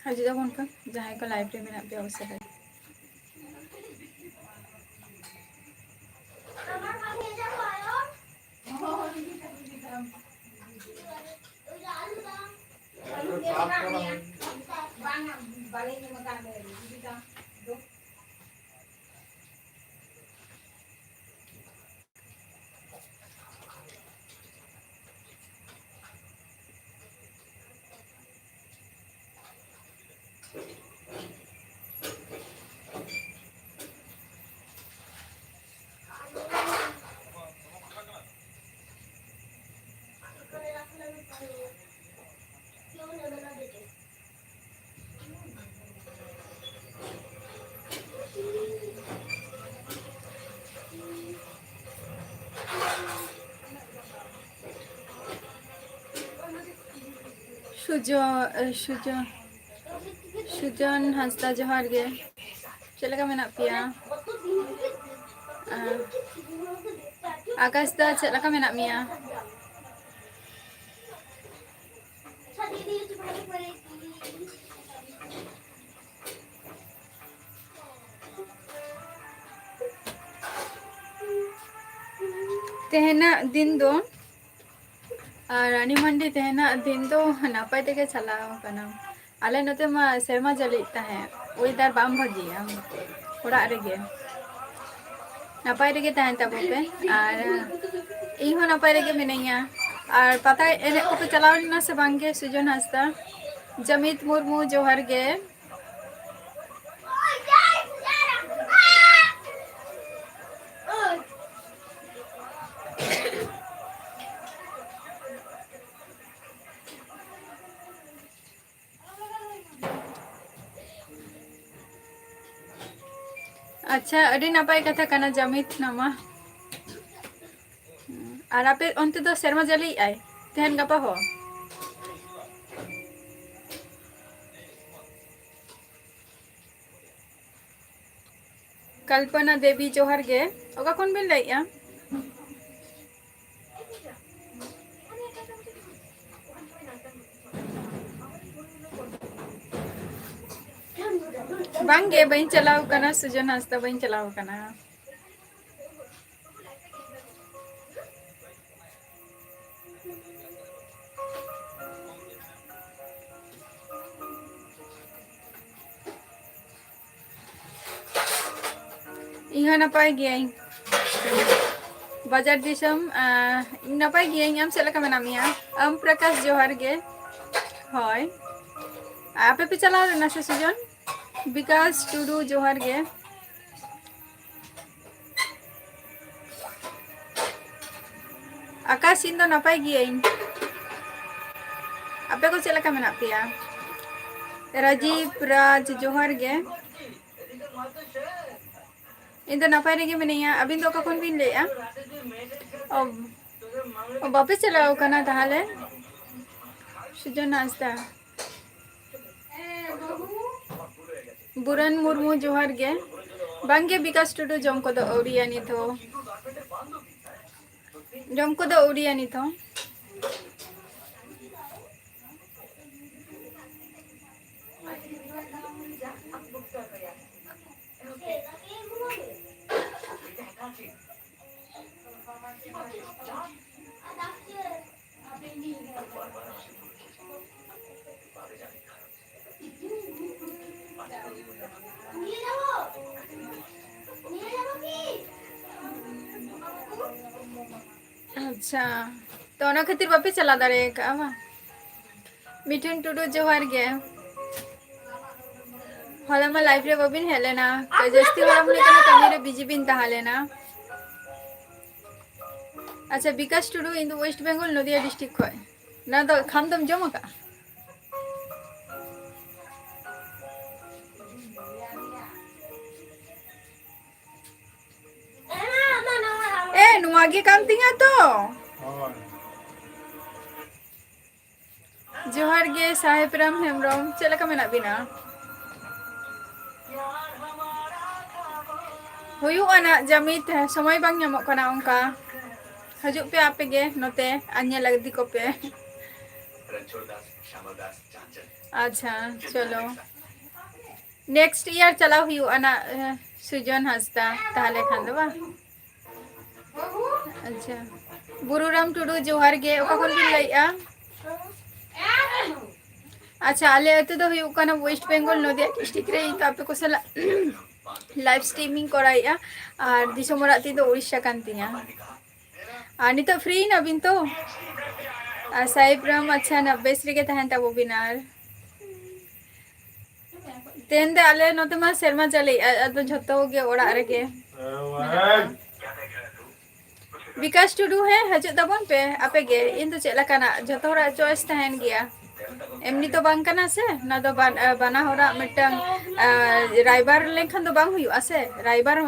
ᱦᱟᱡᱩᱜ ᱛᱟᱵᱚᱱ ᱯᱮ ᱡᱟᱦᱟᱸᱭ ᱠᱚ ᱞᱟइव ᱨᱮ ᱢᱮᱱᱟᱜ ᱯᱮᱭᱟ ᱩᱥᱟᱹᱨᱟ सुजन हंसदा जोहार गे चलेगा मेना पिया आकाश दा चलेगा मेना मिया तेहना दिन दो रानी मंडी तेहना दिन दो नापाय तेगे चलाओ कना आले नते मा सेरमा जली तहे वेदर बाम भागिया ओड़ा रेगे नापाय रेगे तहन तबोपे आर इन हो नापाय रेगे मिनैया और पता एने को पे चलाव ना से बांगे सुजन हंसदा जमित मुर्मू जोहर गे अच्छा अड़ी नापाय कथा कना जमित नामा और आपे अंत तो शर्मा जली आए तेहन गपा हो कल्पना देवी जोहर गे ओका कौन बिन लइया बांगे बइन चलाव कना सुजन हंसदा बइन चलाव कना इहा नापाय गियाई बाजार दिसम नापाय गियाई आम चलेका मेना मिया आम प्रकाश जोहर गे होय आपे पे चलाव ना से सुजन विकास टुडू जोहर गे आकाश इन दो नापाय गियाई आपे को चलेका मेना पिया राजीव राज जोहर गे इन दो नापाय रेगे मिनैया अबिन दो कखन बिन लेया ओ बापे चलाव कना ताहले सुजन हंसदा बुरन मुर्मू जोहर गे बांगे विकास टुडू जम को दो ओडिया नि थो जम को दो ओडिया नि थो अच्छा तो ना खातिर वापस चला दारे का मिठुन टुडू जोहर गे होला मा लाइव रे बबिन हेलेना जस्ती होला मुले कना कमी रे बिजी बिन ताहालेना अच्छा विकास टुडू इन वेस्ट बेंगल नदिया डिस्ट्रिक्ट खय ना तो खाम दम जमा का ए नुआगे काम तिंगा तो जोहर गे साहेब राम हेमरम चलेका मेना बिना हुयु आना जमित समय बांग ᱧᱟᱢᱚᱜ ᱠᱟᱱᱟ ᱚᱱᱠᱟ हजू पे आपे गे नोते अन्य लगदी को पे अच्छा चलो नेक्स्ट ईयर चलाओ हुई अना सुजन हंसता ताले खान दो बा अच्छा बुरुराम टुडू जोहार गे ओका कोन बिन लइया अच्छा आले अते दो हुई काना वेस्ट बेंगल नदिया डिस्ट्रिक्ट रे इन आपे को सला लाइव स्ट्रीमिंग कराइया और दिसोम ओराग ती दो उड़ीसा कान तिया और नितो फ्री ना बिन तो साइब्राम अच्छा ना बेस रे के तहन ताबो बिनार तेन दे आले नोते मा शर्मा चले अदो झतो गे ओड़ा रे के विकास टुडू है हजू तबन पे आपे गे इन तो चेला काना झतो होरा चॉइस तहन गया एमनी तो बांग कना से ना दो बाना होरा मिटंग राइबार लेखन दो बांग हुआ से राइबार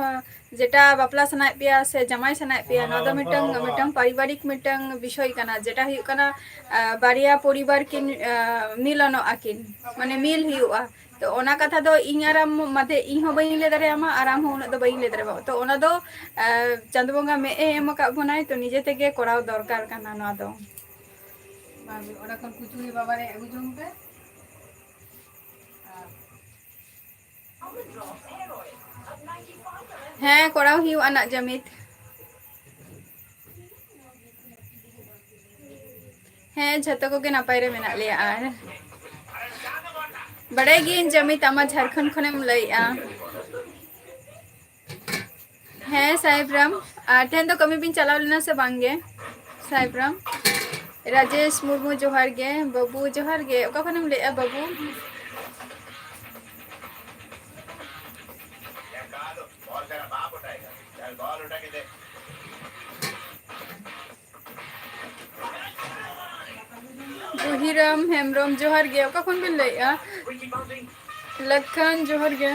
जेटा बापला सनाय पिया से जमाई सनाय पिया ना दो मिटंग मिटंग पारिवारिक मिटंग विषय कना जेटा हुई कना बारिया परिवार किन मिलनो आकिन माने मिल हुआ तो ओना कथा दो इन आराम मधे इन हो बई ले दरे आमा आराम हो उना दो बई ले दरे बा तो ओना दो चंदबोंगा में एम का बनाय तो निजे तेगे कोराव दरकार कना ना दो बाबे ओडा कोन कुचुरी बाबा रे अगु जों पे हैं कोराव हिउ अना जमित हैं झतो को के नापाय रे मेना ले आर बड़े गिन जमित आमा झारखंड खनेम लइया हैं साहेबराम तेन तो कमी बिन चलाव लेना से बांगे साहेबराम राजेश मुर्मू जोहार गे बाबू जोहार गे ओका खनेम ले बाबू गुहिराम हेमरम जोहार गे ओका खन बिन लइया लखन जोहार गे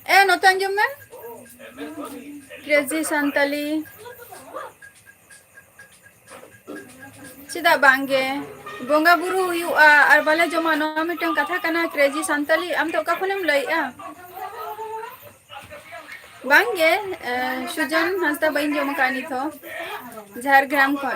ए नोतन जम में क्रेजी संताली चिदा बांगे बोंगा बुरु हुआ और बाले जमा नो मिटन कथा कना क्रेजी संताली आम तो ओका खनेम लइया बांगे सुजन हंसता बइन जमा कानी थो झारग्राम को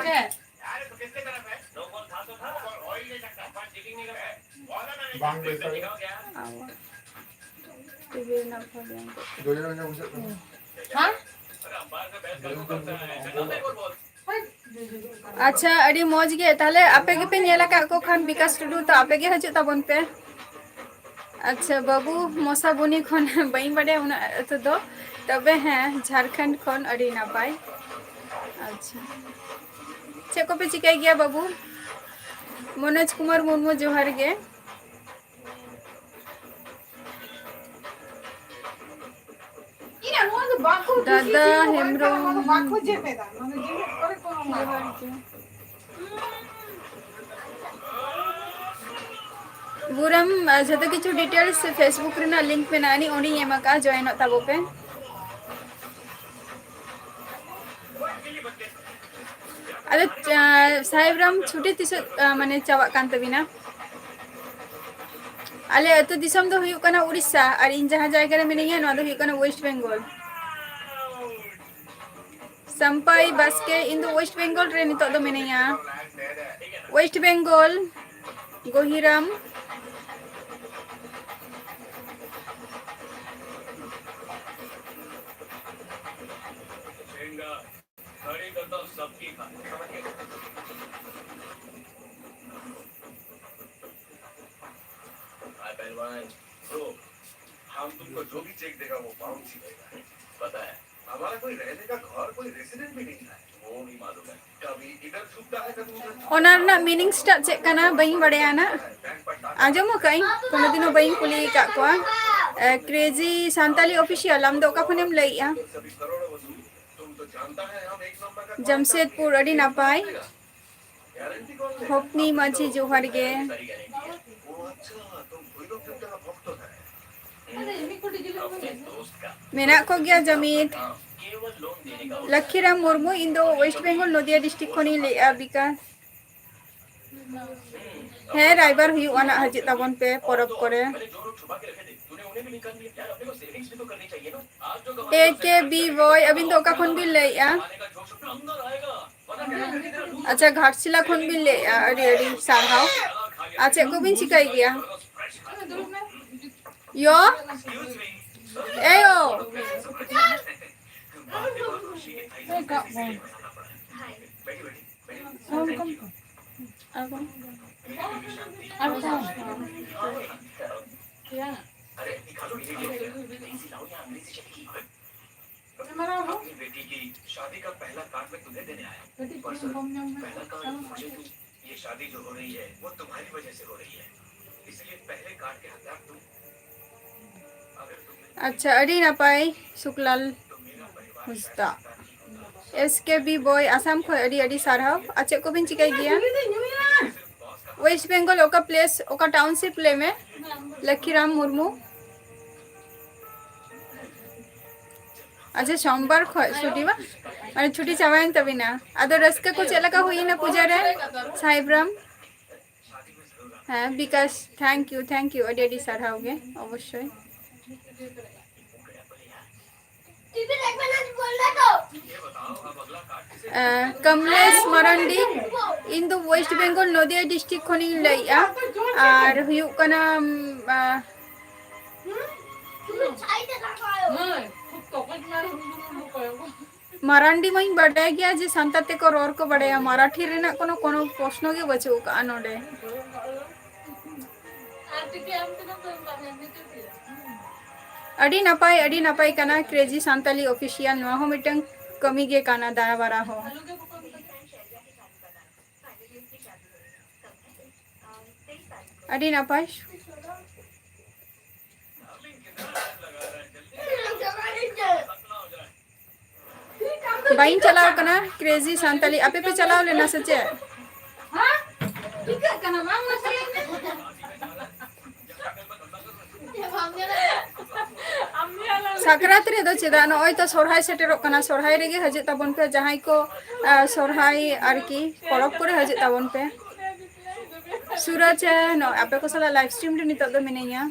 अच्छा अड़ी मौज गे ताले आपे के पे नेला का को खान विकास टुडू तो आपे के हजू तबन पे अच्छा बाबू मोसा बुनी खन बइन बड़े उना तो दो तबे हैं झारखंड खन अड़ी नापाय अच्छा चे को पे चिकाई गया बाबू मनोज कुमार मुर्मू जोहार गे दादा हेमरम बुरम जतो किछु डिटेल्स फेसबुक रेना लिंक पे नानी ओनी एमा का जॉइन ताबो पे अरे साहेबराम छुट्टी तिस माने चावा कान तबिना आले अतो दिसम दो हुयु कना उड़ीसा और इन जहां जायगा रे मिनिया नो दो हुयु कना वेस्ट बेंगल संपाई बास्के इन दो वेस्ट बेंगल रे नितो दो मिनिया वेस्ट बेंगल गोहिराम हम तुमको जो भी चेक देगा वो बाउंस ही देगा पता है हमारा कोई रहने का घर कोई रेसिडेंट भी नहीं है वो नहीं मालूम है कभी इधर छुपता है कभी उधर ओनार ना मीनिंग स्टार्ट चेक करना बई बड़े ना आजमो कई कोनो दिनो बई कुली का को क्रेजी संताली ऑफिशियल हम दो का फनेम लइया तुम तो जानता है हम एक नंबर का जमशेदपुर अड़ी नापाय होपनी माझी जोहार गे मेना को गया जमीत लखीराम मुर्मू इन दो वेस्ट बेंगल नदिया डिस्ट्रिक्ट खनी ले विकास है राइबार हुई अना हजित ताबन पे परब करे ए के बी बॉय अभी तो का खन बिन ले अच्छा घाटशिला खन बिन ले अड़ी अड़ी सारहाव अच्छा को बिन चिकाई गया यो ए यो अपनी बेटी की शादी का पहला कार्ड मैं तुम्हें देने आया हूँ। पहला कार्ड मुझे तुम ये शादी जो हो रही है वो तुम्हारी वजह से हो रही है, इसलिए पहले कार्ड के हकदार तुम। अगर तुम अच्छा अड़ी ना पाई शुक्लाल हुस्ता एस के बी बॉय आसाम खो अड़ी अड़ी सारहाव अच्छा को बिन चिकाई गया वेस्ट बेंगल ओका प्लेस ओका टाउनशिप ले में लखीराम मुर्मू अच्छा सोमवार छुट्टी बा माने छुट्टी चाबायन तभी ना आदो रस्के को चलका हुई ना पूजा रे साहिब्राम हाँ विकास थैंक यू अड़ी अड़ी सारहावगे अवश्य कमलेश मरांडी इन दो वेस्ट बेंगल नदिया डिस्ट्रिक्ट खनी लइया और हुयु कना मरांडी मई बड़ाय गया जे संताते को रोर को बड़ाया मराठी रेना कोनो कोनो प्रश्न गे बचु का नोडे अड़ी नपाय काना क्रेजी सांताली ऑफिशियल नो हो मिटंग कमी गे काना दारा बारा हो अड़ी नपाय बाइन चलाओ कना क्रेजी सांताली आपे पे चलाओ लेना सचे हां ठीक है कना मामा साकरात रे दो चेदा नय तो सोरहाय सेटेरो कना सोरहाय रेगे हजे तबन पे जहाई को सोरहाय आरकी परब करे हजे तबन पे सूरज न आपे को सला लाइव स्ट्रीम रे नितो दो मिनेया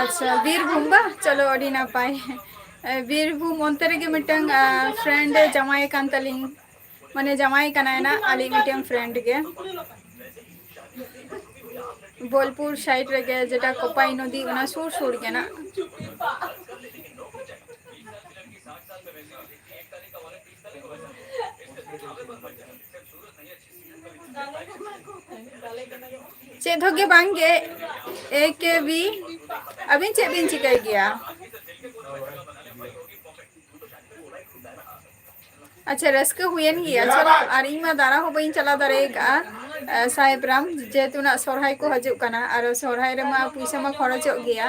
अच्छा वीरभूम बा चलो अड़ी ना पाए Birbhum onte rege mitang friend jamai kan taling mane jamai kana na ali mitang friend ge Bolpur side रगे जेटा कोपाई नदी उना सुर सुर के ना चेधोगे बांगे एक भी अभी चेबिन चिकाई गया अच्छा रस्क हुएन गया चलो आरी मा दारा हो बइन चला दरेगा साहेबराम जेतु ना सोरहाय को हजु कना आरो सोरहाय रे मा पैसा मा खरचो गया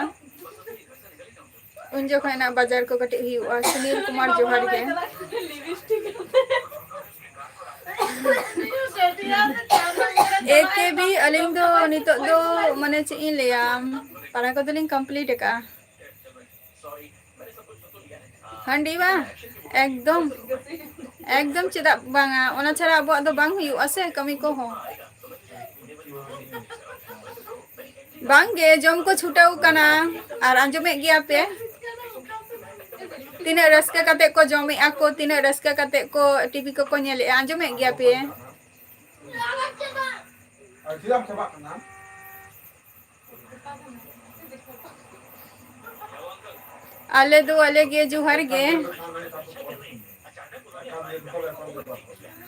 उन जोखना बाजार को कटे हुआ सुनील कुमार जोहर के एक के भी अलिंग दो नितो दो मने ची लेया पारा को दलिंग कंप्लीट का हंडी बा एकदम चेदा बांगा ओना छाड़ा अब दो बांग हुई असे कमी को हो बांगे जम को छुटाऊ कना और आंजमे गया पे तीन रस्का कते को जमे आको तीन रस्का कते को टीवी को नेले आंजमे गया पे आले दो आले गे जोहर गे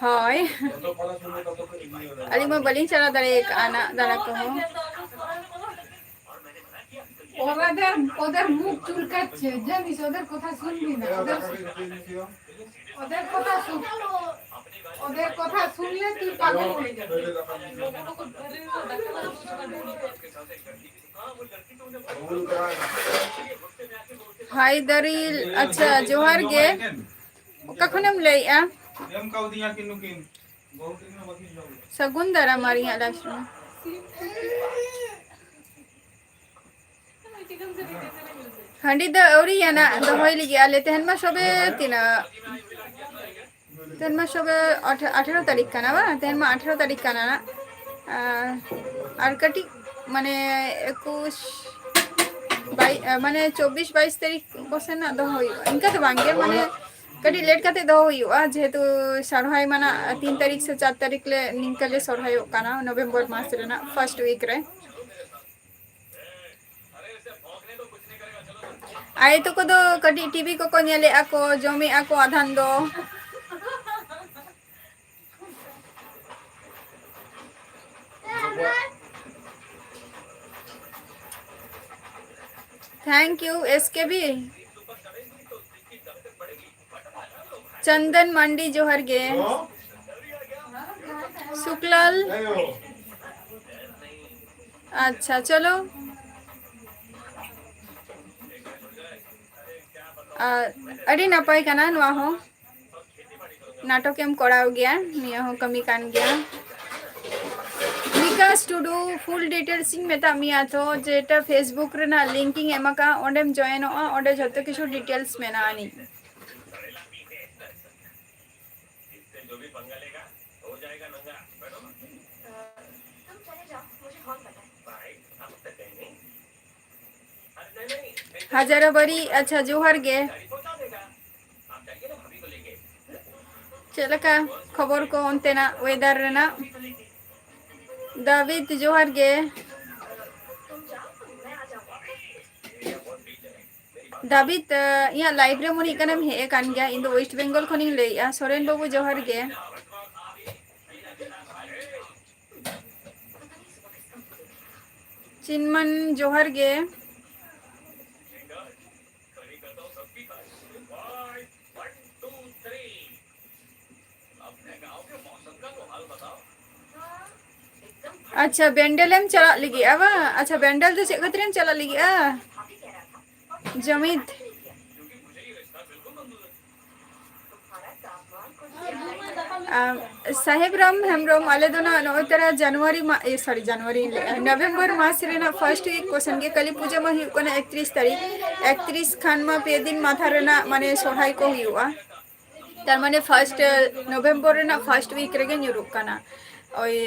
हाय अली मैं बलिंग चला दरे एक आना दारा को हो ওদের মুখ চুলকাচ্ছে জানিস ওদের কথা শুনবি না ওদের কথা শুনলে তুই পাগল হয়ে যাবি হায়দারিল আচ্ছা जोहार गे कखनम लइया एम काउ दिया किनुकिन बहुत दिन में बकी जाऊ सगुन दारा मारी आलाश में हंडी द औरी याना द होई लिगे आले तेहन मा सबे तिना तेहन मा सबे 18 तारीख का ना बा तेहन मा 18 तारीख का ना आर कटी माने 21 माने 24-22 तारीख कोसेना दो हुआ इनका तो बांगे माने कटी लेट काते दो हुआ जेहेतु सरहाई माना 3 तारीख से 4 तारीख ले निंकले सरहाई काना नवंबर मास रेना फर्स्ट वीक रे आए तो को दो कटी टीवी को नेले आको जमे आको आधान दो थैंक यू एसके भी चंदन मंडी जोहर गे शुक्लाल अच्छा चलो अड़ी नपाय कना नुआ हो नाटक एम कराव गया निया हो कमी कान गया विकास टुडू फुल डिटेल्स इन मेता मिया तो जेटा फेसबुक रेना लिंकिंग एमाका ओंडेम जॉइन ओ ओंडे जतो किछु डिटेल्स मेना आनी जो भी पंगा लेगा हो जाएगा नंगा बैठो तुम चले जाओ मुझे हॉल पता है भाई अब तक कहीं नहीं हजारा बरी अच्छा जोहर गे चलका खबर को अंतेना वेदर रेना दाविद जोहर गे दाविद या लाइव रे मुनी कनम हे कान गया इन द वेस्ट बेंगल खनि लेया सोरेन बाबू जोहर गे चिन्मन जोहर गे अच्छा बेंडलम चला लगी अब अच्छा बेंडल तो चेकतरेम चला लगी जमीद साहेब राम हेमरम आले दोना नोतरा जनवरी सॉरी जनवरी नवंबर मास रेना फर्स्ट वीक क्वेश्चन के कली पूजा मा हुई कोना 31 तारीख 31 खान मा पे दिन माथा रेना माने सोहाई को हुआ तार माने फर्स्ट नवंबर रेना फर्स्ट वीक रेगे न्यूरुक काना ओय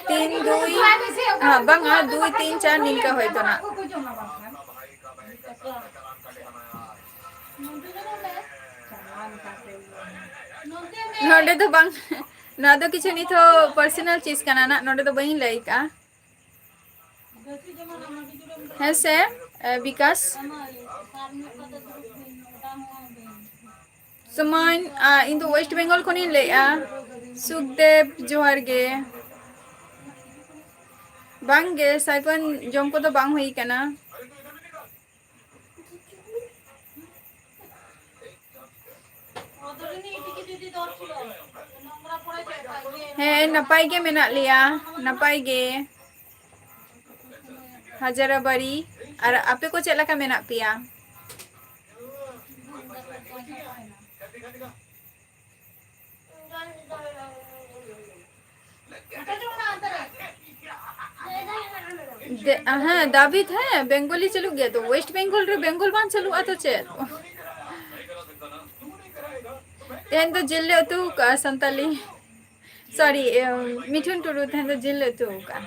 3-2 हां बांगा 2-3-4 निका होय तो ना नोडे तो बांग ना तो किछु नि तो पर्सनल चीज काना ना नोडे तो बही लई का है से विकास समान इन तो वेस्ट बंगाल खनि लईआ सुखदेव जोहार गे बांगे साइपन जम को तो बांग हुई कना हे नपाई के मेना लिया नपाई गे हजारा बारी और आपे को चला का मेना पिया हाँ दाविद है बंगाली चलू गया तो वेस्ट बंगाल रे बंगाल बान चलू आ तो चेत तेन तो जिले तू का संताली सॉरी मिठुन टुडू तेन तो जिले तू का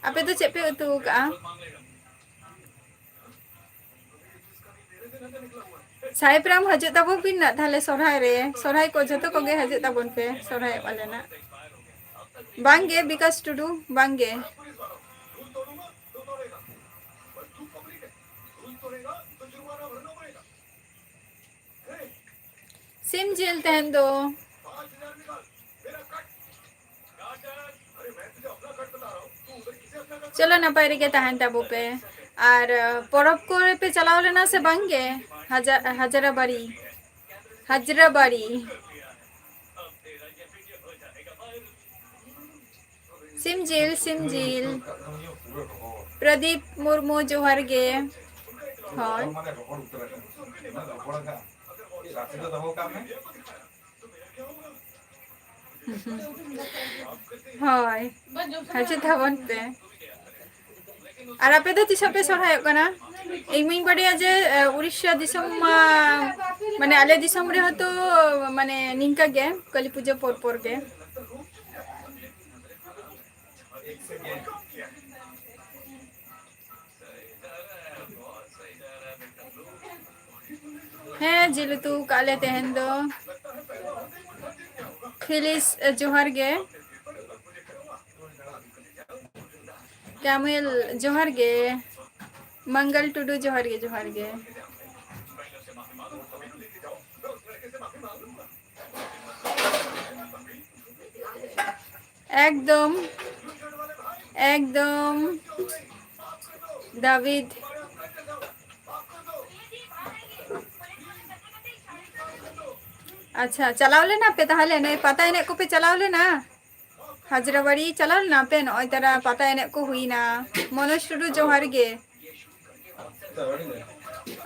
आपे तो चेपे तू का साहेबराम हजे तबो पिन ना थाले सोरहाय रे सोरहाय को जतो को गे हजे तबन पे सोरहाय वाले ना बांगे विकास टुडू बांगे सिम जेल तहन दो चलो ना पायरे के तहन तबो पे और परब को पे चलाओ लेना से बांगे हजरा बारी सिमजिल प्रदीप मुर्मू जोहर गे हाय हजे थाबन पे और आपे तो तिसा पे सोहाय कना इमिंग बड़िया जे उड़ीसा दिसम माने आले दिसम रे तो माने निंका गे काली पूजा पर गे ᱦᱮᱸ ᱡᱤᱞ ᱩᱛᱩ ᱠᱟᱜ ᱞᱮ ᱛᱮᱦᱮᱧ ᱫᱚ ᱯᱷᱤᱞᱤᱥ ᱡᱚᱦᱟᱨ ᱜᱮ ᱠᱟᱢᱤᱞ ᱡᱚᱦᱟᱨ ᱜᱮ ᱢᱚᱝᱜᱚᱞ ᱴᱩᱰᱩ ᱡᱚᱦᱟᱨ ᱜᱮ ᱡᱚᱦᱟᱨ ᱜᱮ একদম একদম দাবিদ अच्छा चलाव लेना पे ताहले नहीं पता एने को पे चलाव लेना हाजराबाड़ी चलाव लेना पे नय तारा पता एने को हुई ना मनोज टुडू जोहार गे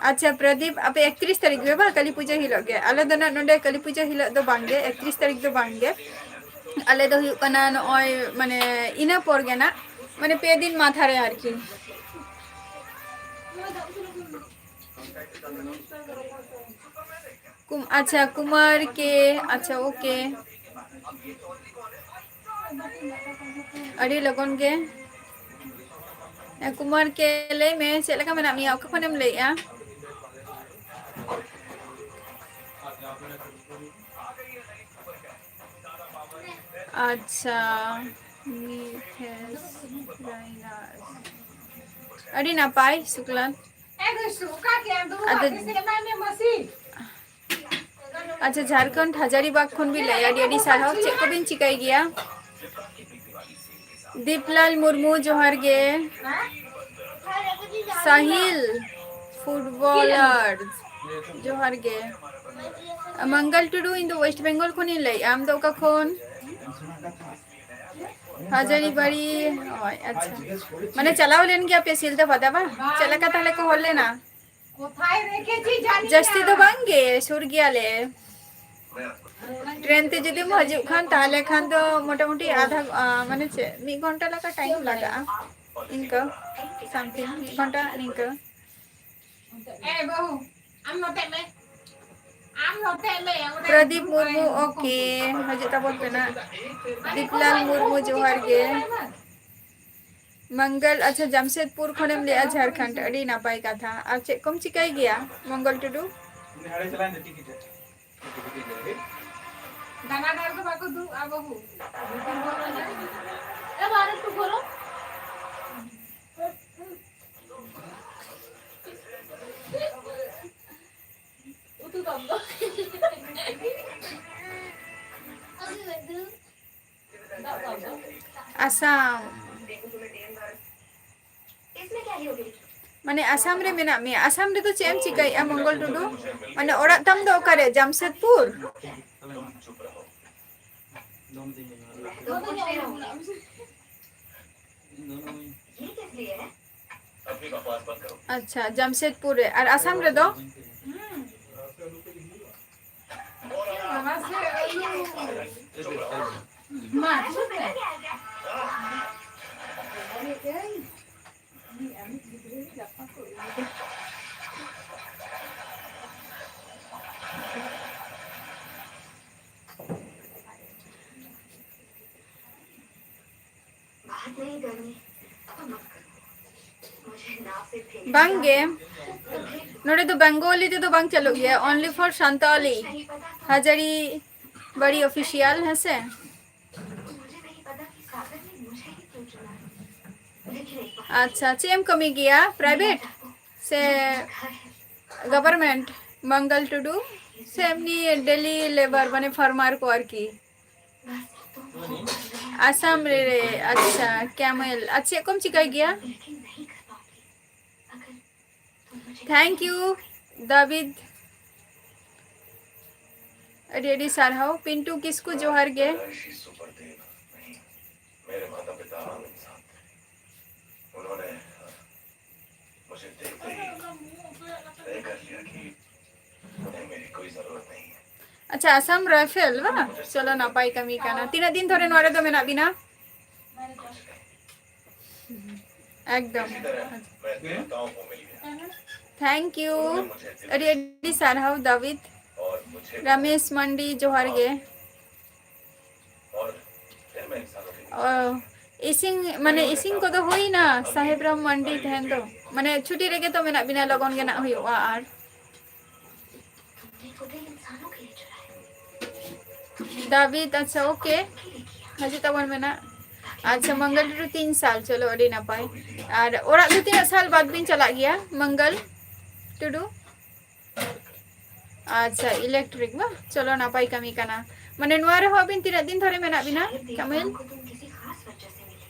अच्छा प्रदीप आप 31 तारीख में बा काली पूजा हिलो गे आले दो ना नोडे काली पूजा हिलो दो बांगे 31 तारीख दो बांगे आले दो हुई कना नय माने इना पर गे ना माने पे दिन माथा रे आरकी अच्छा कुमार के अच्छा ओके अरे लगन के कुमार के ले में चेक लगा मेना मिया ओके खनेम लेया अच्छा अरे ना पाई शुक्ला अच्छा झारखंड हजारीबाग खन भी लय अडी अडी साराव चेक को बिन चिकाई गया दीपलाल मुर्मू जोहार गे साहिल फुटबॉलर जोहार गे मंगल टुडू इन दो वेस्ट बंगाल खन लय आम दो का खन हजारीबाड़ी अच्छा माने चलाव लेन गया पे सिलदा पता बा चला का ताले को होल लेना কোথায় রেখেছি জানি जस्ती तो बांगे सुर गया ले ट्रेन ते जदि हजू खान ताले खान तो मोटामुटी आधा माने 1 घंटा लगा टाइम लगा इनका समथिंग 1 घंटा इनका ए बहू आम नोटे में प्रदीप मुर्मू ओके हजे तब ना दीपलाल मुर्मू जोहार गे मंगल अच्छा जमशेदपुर खनेम ले झारखंड अड़ी नापाई कथा और चे कम चिकाई गया मंगल टुडू दानादार को बाको दू आ बहू ए भारत को बोलो उतु दम दो आसाम इसमें क्या होगी माने आसाम रे मेना मे आसाम रे तो चेम चिकाई आ मंगल टुडू माने ओरा तम दो करे जमशेदपुर अच्छा जमशेदपुर रे और आसाम रे दो बांगे नोड़े तो बंगाली ते तो बांग चलो गया ओनली फॉर संताली हजारी बड़ी ऑफिशियल है से अच्छा चेम कमी गया प्राइवेट से गवर्नमेंट मंगल टुडू सेमनी डेली लेबर बने फार्मर को और की आसाम रे अच्छा कैमल अच्छा कम चिकाई गया थैंक यू दाविद रेडी सारहाओ पिंटू किसको जोहार गे मेरे माता पिता उन्होंने मुझे देखते ही तय कर लिया कि उन्हें मेरी कोई जरूरत नहीं है अच्छा आसाम राइफल वा चलो ना पाई कमी का ना 3 दिन धरे नोरे तो मेना बिना एकदम थैंक यू रेडी सारहाओ दाविद रमेश मंडी जोहार गे इसिंग माने इसिंग को तो होई ना साहेब राम मंडी तहन तो माने छुट्टी रेगे तो मेना बिना लगन गे ना हुई आर ये खुदे इंसानों के लिए चुरा है। दाविद अच्छा ओके हाजी तबन मेना अच्छा मंगल टुडू 3 साल चलो अड़ी नापाय और ओरा दो 3 साल बाद बिन चला गया मंगल टुडू अच्छा इलेक्ट्रिक बा चलो नापाय कमी कना माने नुआ रे हो बिन 3 दिन धरे मेना बिना कमिल तुम किसी खास वजह से मिले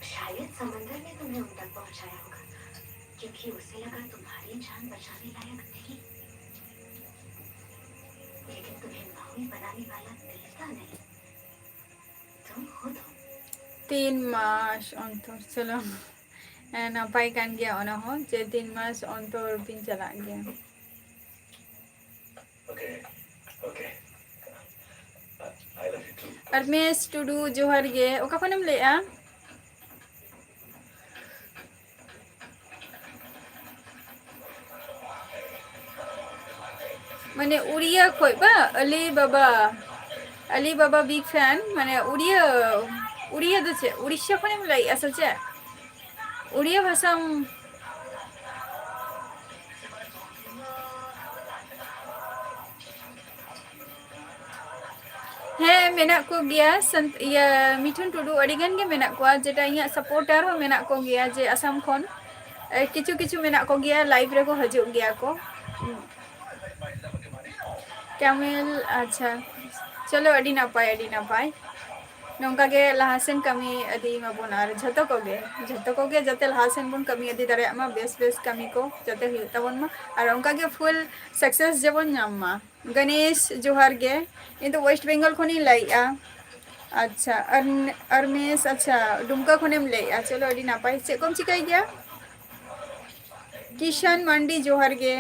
शायद समंदर ने तुम्हें उन तक पहुंचाया होगा क्योंकि उसे लगा तुम्हारी जान बचाने लायक नहीं लेकिन तुम्हें मामी बनाने वाला देवता नहीं तुम खुद हो 3 मास अंतर चलो नापाय कान गया ओना हो जे 3 मास अंतर बिन चला गया okay okay I love you too अरमेश टुडू जोहर गे ओका खनम लेआ माने उड़िया खोय बा अली बाबा बिग फैन माने उड़िया दो चे उड़ीसा खनम लाई असल चे उड़िया भाषा ᱦᱮᱸ ᱢᱮᱱᱟᱜ ᱠᱚ ᱜᱮᱭᱟ ᱤᱭᱟᱹ ᱢᱤᱴᱷᱩᱱ ᱴᱩᱰᱩ ᱟᱹᱰᱤᱜᱟᱱ ᱜᱮ ᱢᱮᱱᱟᱜ ᱠᱚᱣᱟ ᱡᱮᱴᱟ ᱤᱧᱟᱹᱜ ᱥᱟᱯᱳर्ᱴᱟᱨ ᱦᱚᱸ ᱢᱮᱱᱟᱜ ᱠᱚ ᱜᱮᱭᱟ ᱡᱮ ᱟᱥᱟᱢ ᱠᱷᱚᱱ ᱠᱤᱪᱷᱩ ᱠᱤᱪᱷᱩ ᱢᱮᱱᱟᱜ ᱠᱚ ᱜᱮᱭᱟ ᱞᱟइव ᱨᱮᱠᱚ ᱦᱤᱡᱩᱜ ᱜᱮᱭᱟ ᱠᱚ ᱠᱟᱢᱤᱞ ᱟᱪᱪᱷᱟ चलो अड़ी नापाय नौका गे लहासेन कमी अदी माबोन और झतो को गे जते लहासेन बोन कमी अदी दाड़े मा बेस कमी को जते हुई तबन मा और उनका गे फुल सक्सेस जबन नाम मा गणेश जोहार गे इन तो वेस्ट बंगाल खनी लाइआ अच्छा अरमेश अच्छा दुमका खनेम लाइआ चलो अड़ी नापाय से कम चिकाई गया किशन मंडी जोहार गे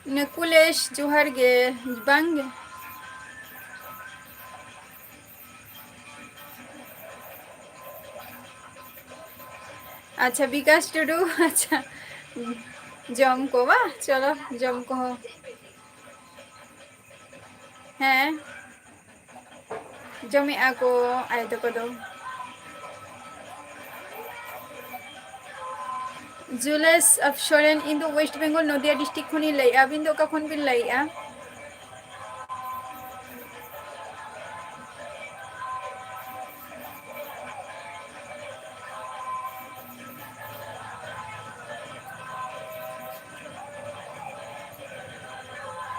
नकुलेश जोहार गे बांग अच्छा विकास टुडू अच्छा जम को बा चलो जम को हो हैं जमी आको आए तो कदो जुलेस अफसरेन इन दो वेस्ट बंगाल नदिया डिस्ट्रिक्ट खनी लई अबिन दो का खन बिन लईआ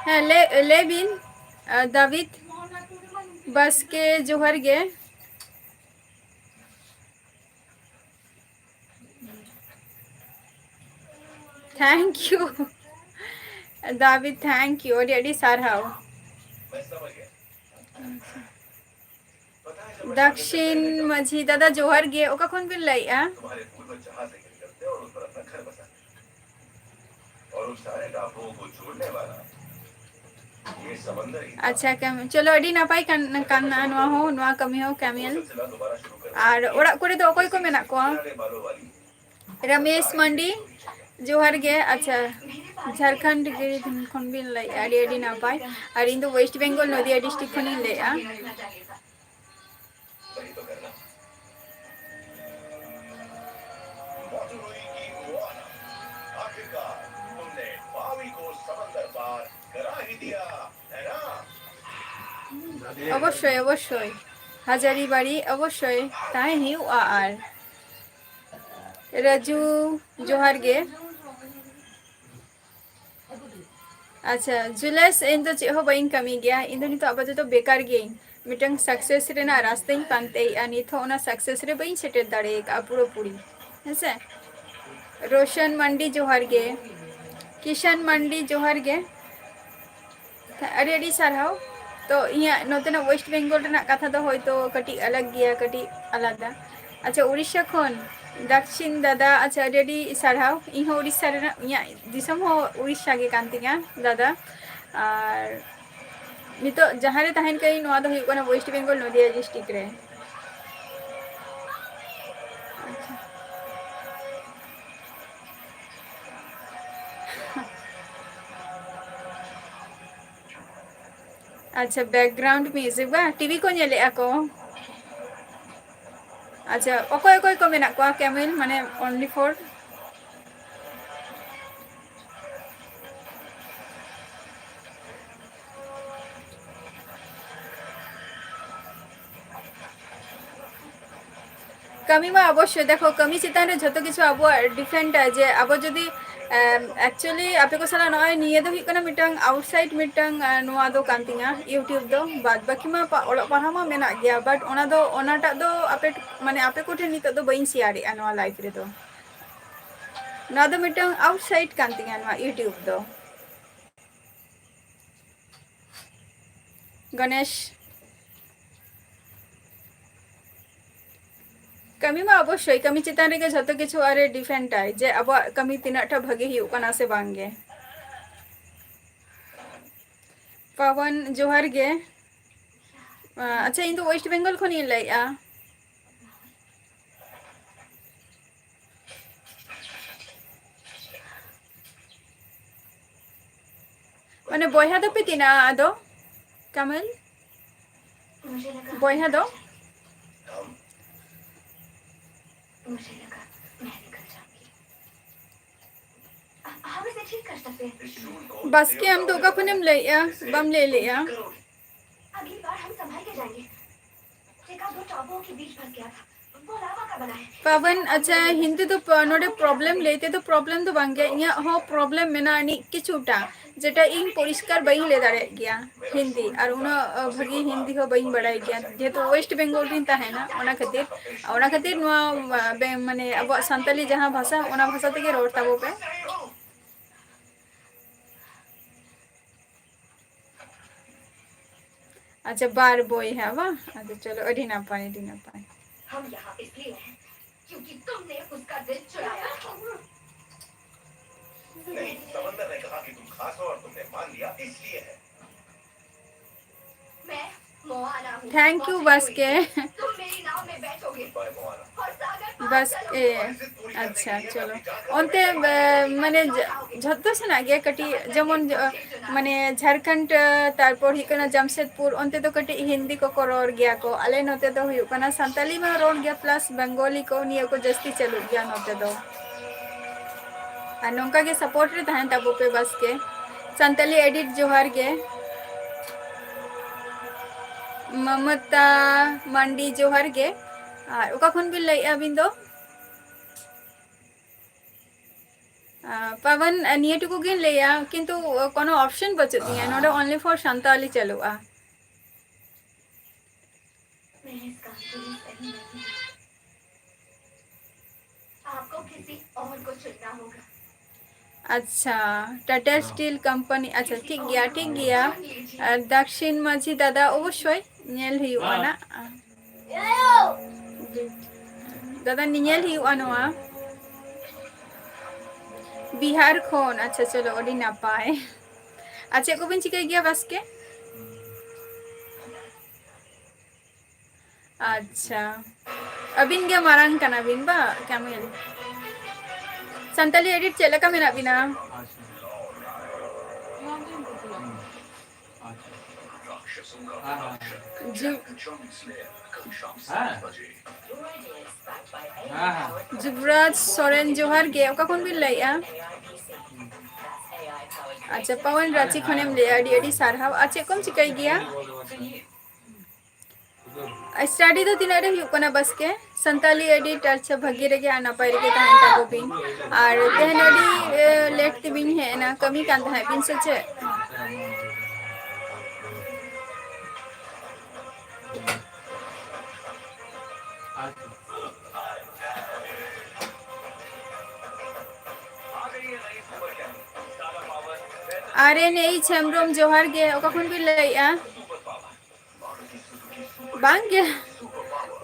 हाँ ले बिन दाविद बस के जोहर गे thank you David thank you अड़ी सारहाव दक्षिण माझी दादा जोहर गे ओका खन बिन लईआ और उस सारे टापुओं को छोड़ने वाला ये समंदर ही अच्छा कम चलो अड़ी नापाय कान्ना नवा हो नवा कमी हो कैमियल और ओड़ा कोरे तो ओकोय को मेना को रमेश मंडी जोहर गे अच्छा झारखंड गे खन बिन लाई अड़ी अड़ी नापाय और इन दो वेस्ट बंगाल नदिया डिस्ट्रिक्ट खन लेआ वही तो करना मधुरई की गोवाना आखिरकार तुमने पावी को समंदर पार करा ही दिया है ना অবশ্যই অবশ্যই হাজারি বাড়ি অবশ্যই তাই হিউ আর রাজু जोहार गे अच्छा जुलस इन तो चे हो बाइन कमी गया इन तो नितो आबाद तो बेकार गे मिटंग सक्सेस रेना रास्ता इन पांते नित हो ना सक्सेस रे बाइन सेटेल दाड़े का पूरा पूरी हेसे रोशन मंडी जोहार गे किशन मंडी जोहार गे अरे अड़ी सारहाव तो इया नोतेना वेस्ट बंगाल रेना कथा तो होयतो कटी अलग गया कटी आलादा अच्छा उड़ीसा खन दक्षिण दादा अच्छा अड़ी सारहाव इन हो उड़ीसा रेना इया दिसम हो उड़ीसा गे कान तिया दादा और नितो जहां रे तहन कई नोआ दो हुई कोना वेस्ट बंगाल नदिया डिस्ट्रिक्ट रे अच्छा बैकग्राउंड म्यूजिक बा टीवी को नेले ako अच्छा ओकोय को मेना को कैमिल माने ओनली फॉर कमी मा अवश्य देखो कमी चितान रे झतो किछु अब डिफरेंट है जे अब जदी एक्चुअली आपे को साला नय निये दो हिकना मिटंग आउटसाइड मिटंग नोआ दो कांतिया यूट्यूब दो बाद बाकी मा ओला पढ़ा मा मेना गया बट ओना दो ओनाटा दो आपे माने आपे को ठे नितो दो बइन शेयर ए नोआ लाइफ रे दो ना दो मिटंग आउटसाइड कांतिया नोआ यूट्यूब दो गणेश कमी मा अवश्य कमी चितान रे झतो किछु अरे डिफरेंट है जे अब कमी तिनाटा भगे ही कना से बांगे पवन जोहार गे अच्छा इन तो वेस्ट बेंगल खनि लैया माने बयहा दो पे तिना आदो कमल बयहा दो मुझे लगा मैं निकल जाऊंगी हम इसे ठीक कर सकते हैं बस के हम तो का फनेम लैया बम ले लिया अगली बार हम संभाल के जाएंगे देखा दो टापुओं के बीच फंस गया था वो लावा का बना है पवन अच्छा हिंदी तो नोडे प्रॉब्लम लेते तो प्रॉब्लम तो बांगे इया हो प्रॉब्लम मेना नि किछुटा जेटा इन परिष्कार बइन ले दारे गया हिंदी और उना भगी हिंदी हो बइन बड़ाई गया जेतो वेस्ट बंगाल रिन ता है ना ओना खातिर नोआ माने अब संताली जहां भाषा ओना भाषा तेगे रोड ताबो पे अच्छा बार बॉय है वा अच्छा चलो अडी ना पाए हम यहाँ इसलिए हैं क्योंकि तुमने उसका दिल चुराया नहीं समंदर ने कहा कि तुम खास हो और तुमने मान लिया इसलिए है मैं मोआना हूँ थैंक यू बस के तुम मेरी नाव में बैठोगे और सागर बस ए अच्छा चलो ओनते माने झत्तो से ना गया कटी जेमन माने झारखंड तारपर हिकना जमशेदपुर ओनते तो कटी हिंदी को रोड गया को आले नोते तो हुकना संताली में रोड गया प्लस बंगाली को निया को जस्ती चलु गया नोते दो आ नोंका के सपोर्ट रे तहन ताबो पे बस के संताली एडिट जोहार के ममता मंडी जोहार के और ओका खन बिल लई अबिन दो पवन निये टुकु गिन लैया किंतु कोनो ऑप्शन बचत दिया नोडे ओनली फॉर संताली चलुआ आपको किसी और को चुनना होगा अच्छा टाटा स्टील कंपनी अच्छा ठीक गया दक्षिण माझी दादा अवश्य नेल हुआ ना दादा नियल हुआ नोआ बिहार खोन अच्छा चलो अडी नापाय अच्छा को बिन चिकाय गया बस के अच्छा अबिन गया मारंग कना बिन बा कैमल संताली एडिट चला का मेना बिना जुबराज सोरेन जोहार के ओका कोन बिन लैया अच्छा पवन रांची खनेम ले आडी आडी सारहाव अच्छा कम चिकाई गया स्टडी तो तिनारे हुकना बस के संताली एडिट अच्छा भगी रे के नापाय रे के ताहन ताबो बिन और तेहन अडी लेट ते बिन है ना कमी कान है बिन सचे अरे नहीं छमरोम जोहार गे ओका खन बिन लैया बांग गया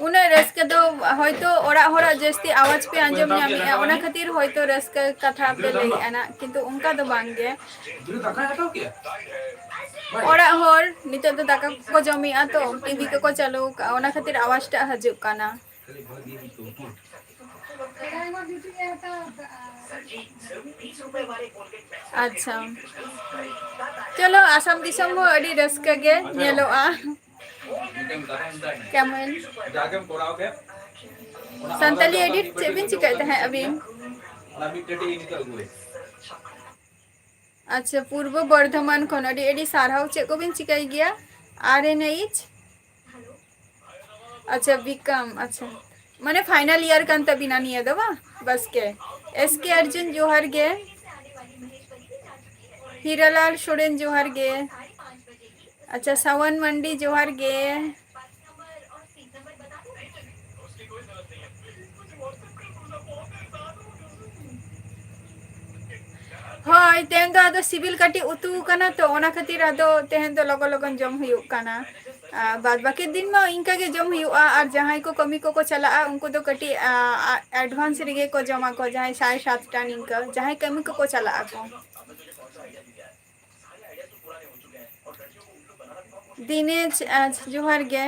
उना रस्का दो होयतो ओरा होरा जस्ती आवाज पे आंजम ᱧᱟᱢᱮᱜᱼᱟ ओना खातिर होयतो रस्का कथा पे लैया ना किंतु उनका दो बांग गया ओरा होर नितो तो दाका को जमीआ तो टीवी को चालू ओना खातिर आवाज टा हजु काना अच्छा चलो आसाम दिसम हो अडी रस्का गे नेलोआ कैमल संताली एडिट चेबिन चिकायता है अभी अच्छा पूर्व बर्धमान खन अडी एडी सारहाव चे को बिन चिकाई गया आरएनएच अच्छा विक्रम अच्छा माने फाइनल ईयर कान तबिना निया दो बा बस के एस के अर्जुन जोहर गे हीरालाल सोरेन जोहर गे अच्छा सावन मंडी जोहर गे हाँ तेहन तो आदो सिविल काटी उतु कना तो ओना खातिर आदो तेहन तो लगन लगन जम हुयुक कना बाद बाकी दिन में इनका के जम हुयुआ और जहां को कमी को चला उनको तो कटी एडवांस रिगे को जमा को जहां 7:30 टाइम इनका जहां कमी को चला को दिनेश जोहर गे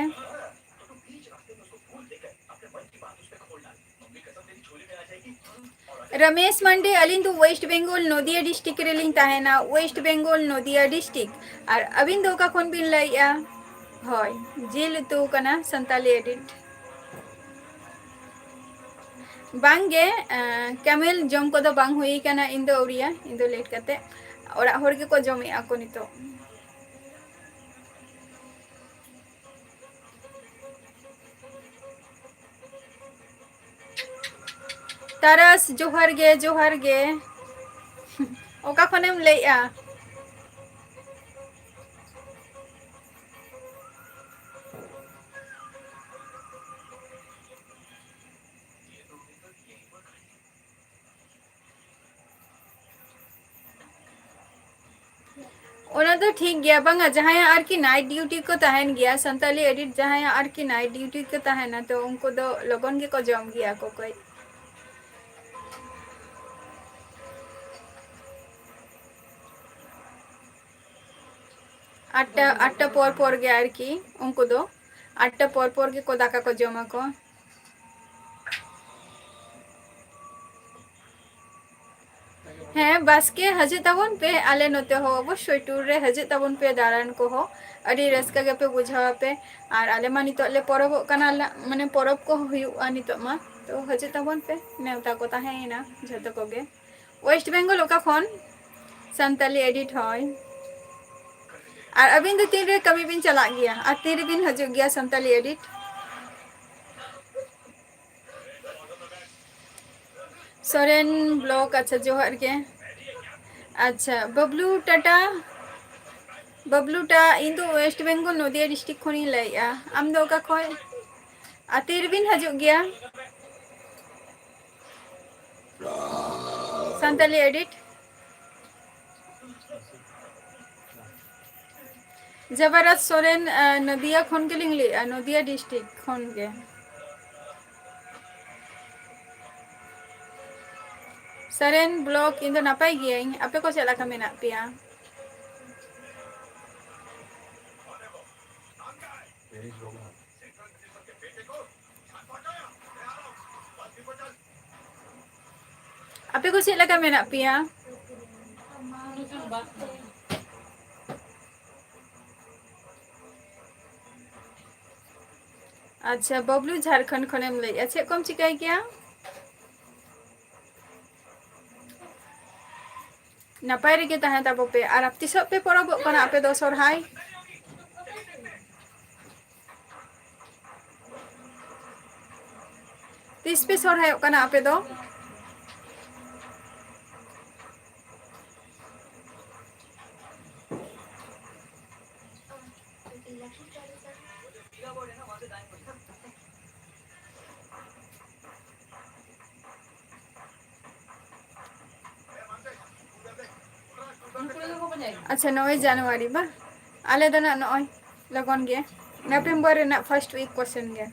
रमेश मंडी अलिंग waste Bengal Nadia district railing ताहेना waste Bengal Nadia district और अबिन दो का खन बिन लइया होय जिल तू कना संताली एडिट बांगे कैमेल जम को दो बांग हुई कना इन दो ओरिया इन दो लेट करते और होर के को जमे आको नितो तारस जोहर गे ओका खनेम लइया ओना तो ठीक गया बांगा जहां आर की नाइट ड्यूटी को तहन गया संताली एडिट जहां आर की नाइट ड्यूटी को तहना तो उनको दो लगन के को जम गया को कोई आट्टा पर गया आर की उनको दो आट्टा पर के को दाका को जमा को हाँ बस के हजे तबन पे आले नोते हो अवश्य टूर रे हजे तबन पे दारान को हो अड़ी रस्का के पे बुझावा पे और आले मा नितो ले परब कना माने परब को हुयुआ नितो मा तो हजे तबन पे नेवता को ताहेना जतो को गे वेस्ट बेंगल ओका खन संताली एडिट होय और अबिन दो तीन रे कमी बिन चला गया और तीन बिन हजू गया संताली एडिट सोरेन ब्लॉक अच्छा जोहर के अच्छा बबलू टा इन दो वेस्ट बेंगल नदिया डिस्ट्रिक्ट खनी लइया आम दो का खय आतिर बिन हजू गया संताली एडिट जबरत सोरेन नदिया खन के लिंग लिया नदिया डिस्ट्रिक्ट खन के सरेन ब्लॉक इन दो नापाई गया आपे को चला का मेना पिया आपे को चला का मेना पिया अच्छा बबलू झारखंड खनेम लई अच्छा कम चिकाई क्या नपाय रे के ताहे ताबो पे और आप तिस पे परब कना आपे दो सोरहाय तीस पे सोरहाय कना आपे दो अच्छा 9 जनवरी बा आले दो ना नय लगन गे नवंबर ना फर्स्ट वीक क्वेश्चन गे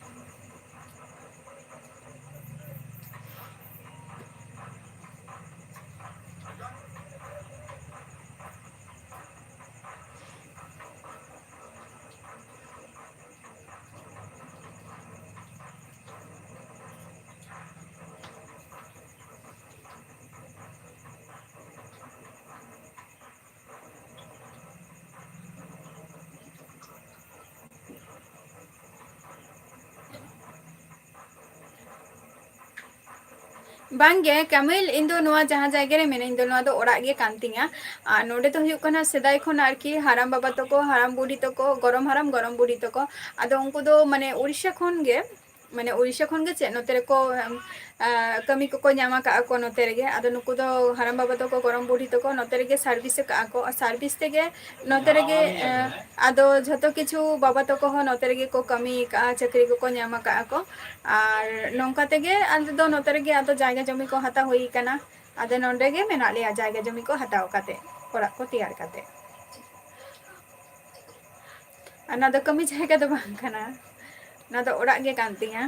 बांगे कमिल इन दो नोआ जहां जायगा रे मेने इन दो नोआ दो ओड़ा गे कांतिंगा आ नोडे तो हुयुक कना सेदाय खन आरकी हाराम बाबा तको हाराम बुढ़ी तको गरम बुढ़ी तको आदो उनको दो माने उड़ीसा खन गे माने उड़ीसा खन गे चेक नोते को कमी को नामा का को नोते रेगे आदो नुकु दो हराम बाबा तो को गरम बुढ़ी तो को नोते रेगे सर्विस का को सर्विस तेगे नोते रेगे आदो झतो किछु बाबा तो को हो नोते रेगे को कमी का चाकरी को नामा का को आर नोंका तेगे आदो नोते रेगे आदो जायगा जमी को हता हुई कना आदो नोंडे गे मेना लिया जायगा जमी को हताव काते ओड़ा को तैयार काते ना दो कमी जायगा दो बांग कना ना दो ओड़ा गे कान तिया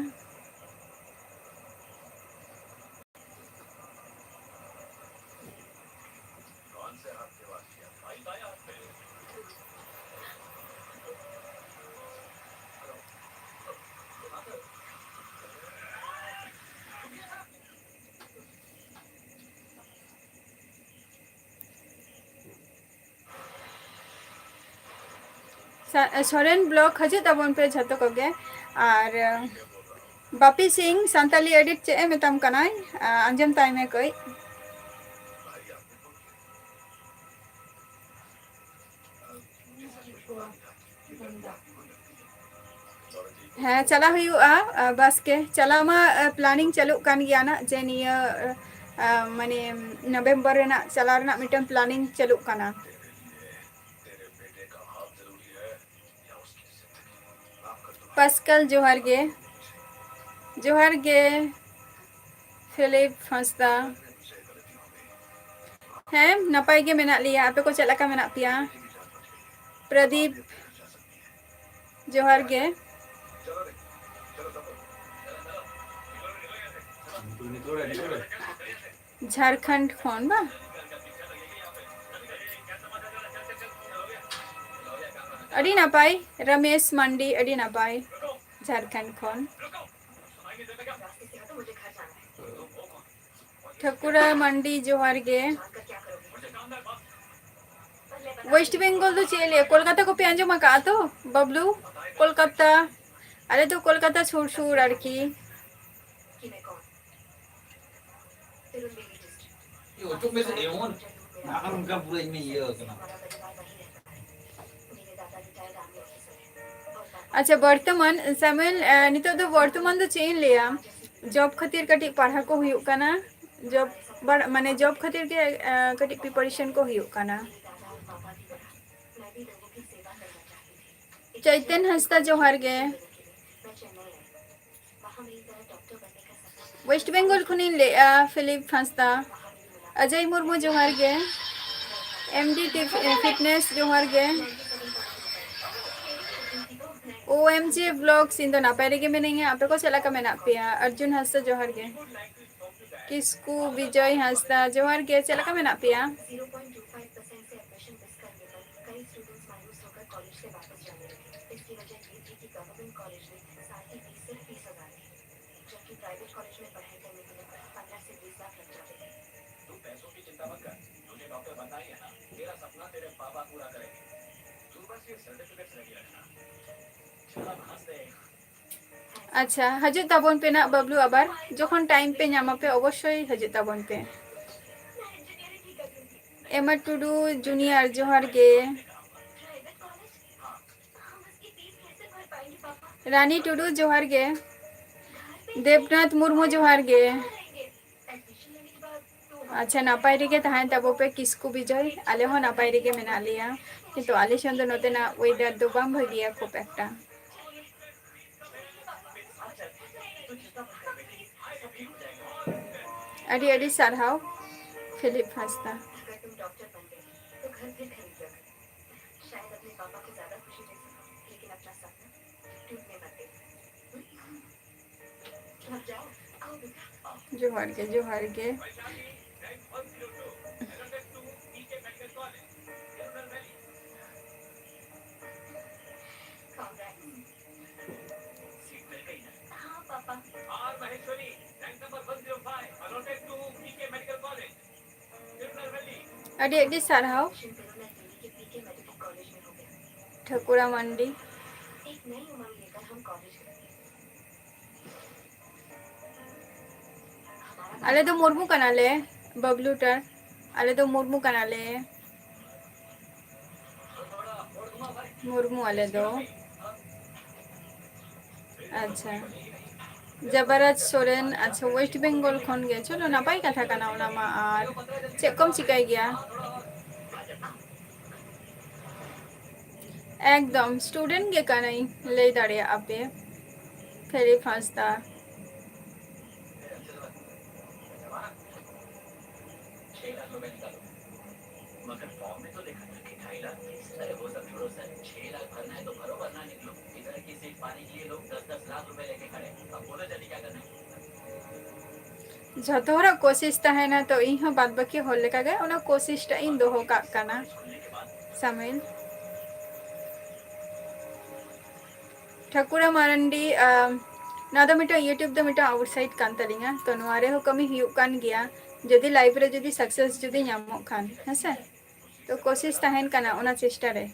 कौन से हाथ के वास किया भाई दाया हाथ पे सोरेन ब्लॉग हजू तबन पे झतो को गे और बापी सिंह सांताली एडिट चे मेतम कनाय अंजम ताई में कोई भाई आपने फोन किया ये सच में बात था ये लड़की आपकी कोई लगती है और जी हाँ चला हुआ बस के चला मा प्लानिंग चलु कान गया ना जे निया माने नवंबर रेना चला रेना मिटन प्लानिंग चलु काना तेरे लिए तेरे बेटे का हाथ जरूरी है या उसकी जिंदगी आपका तुम्हारा पास्कल जोहर गे फिलिप फंसता करने मुझसे गलती हो गई हैं नपाई गे मेना लिया आपे को चला का मेना पिया बेटी की जान बच गई प्रदीप आप भी अपने घर जा सकती है जोहर गे चलो रे चलो सब झारखंड फोन बा अड़ी नपाई रमेश मंडी अड़ी नपाई झारखंड खोन ठकुरा मंडी जोहर गे वेस्ट बेंगल तो चलिए कोलकाता को पे अंजमा का तो बबलू कोलकाता अरे तो कोलकाता छोड़ छोड़ अड़की अच्छा वर्तमान सैमुअल नितो दो वर्तमान तो चेन लिया जॉब खातिर कटी पढ़ा को हुयुक काना जॉब माने जॉब खातिर के कटी प्रिपरेशन को हुयुक काना चैतन हंसता जोहर गे वेस्ट बेंगल खुनिन ले फिलिप हंसता अजय मुर्मू जोहर गे एमडी फिटनेस जोहर गे ओएमजी ब्लॉग्स इन दो नापाय रेगे मेनेंगे आपे को चला का मेना पिया अर्जुन हंसता जोहर गे किसकू विजय हंसता जोहर गे चला का मेना पिया अच्छा हजू ताबन पे ना बबलू आबार जखन टाइम पे नामा पे अवश्य हजू ताबन पे एमा टुडू जूनियर जोहर गे रानी टुडू जोहर गे देवनाथ मुर्मू जोहर गे अच्छा नापाय रेगे तहान ताबो पे किसकू विजय आले हो नापाय रेगे मेना लिया किंतु आले सन दो नोते ना वेदर दो बाम भगिया खूब एकटा अड़ी अड़ी सारहाव फिलिप हंसता जोहर के अड़ी अड़ी सारहाव ठकुरा मंडी आले तो मुर्मू कनाले बबलू टर आले तो मुर्मू कनाले मुर्मू आले दो अच्छा जबराज सोरेन अच्छा वेस्ट बेंगल खन गे चलो नापाई कथा काना ओना मा आर चेक कम चिकाई गया एकदम स्टूडेंट गे कानाई ले दाड़े आपे फेरी फास्ता मगर फॉर्म में तो देखा था कि 2.5 लाख अरे वो सब छोड़ो सर 6 लाख भरना है तो भरो वरना निकलो इधर की सीट पाने के लिए लोग 10-10 लाख रुपए लेके खड़े अब बोलो जल्दी क्या करना है झतोरा कोशिश तहना तो इन बाद बाकी होल लेका गे ओना कोशिश टा इन दोहो का काना सामिल ठाकुरा मारंडी ना दो मिटा यूट्यूब दो मिटा आउटसाइड कान तलिंगा तो नवारे हो कमी हियुक कान गया जदि लाइफ रे जदि सक्सेस जदि नामो खान हेसे तो कोशिश तहन काना ओना चेष्टा रे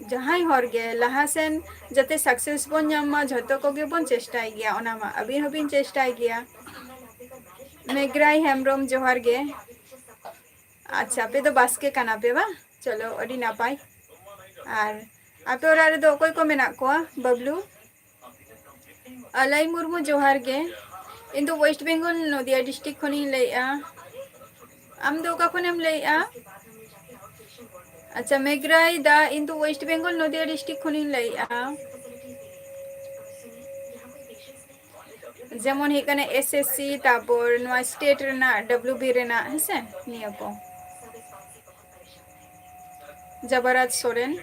जहां हर गे लहासेन जते सक्सेस बन नामा झतो को गे बन चेष्टा गया ओना मा अबिन हबिन चेष्टा गया मेग्राई हेमब्रम जोहार गे अच्छा पे तो बास्के काना पे बा चलो अडी नापाई आर आपे ओरा रे दो कोई को मेना को बबलू अलाई मुर्मू जोहार गे इन दो वेस्ट बेंगल नदिया डिस्ट्रिक्ट खनी लेया आम दो का खनेम लेया अच्छा मेग्राई दा इन दो वेस्ट बेंगल नदिया डिस्ट्रिक्ट खनी लेया जेमन हे कने एसएससी तापर नवा स्टेट रेना डब्ल्यूबी रेना हेसे निया को जबराज सोरेन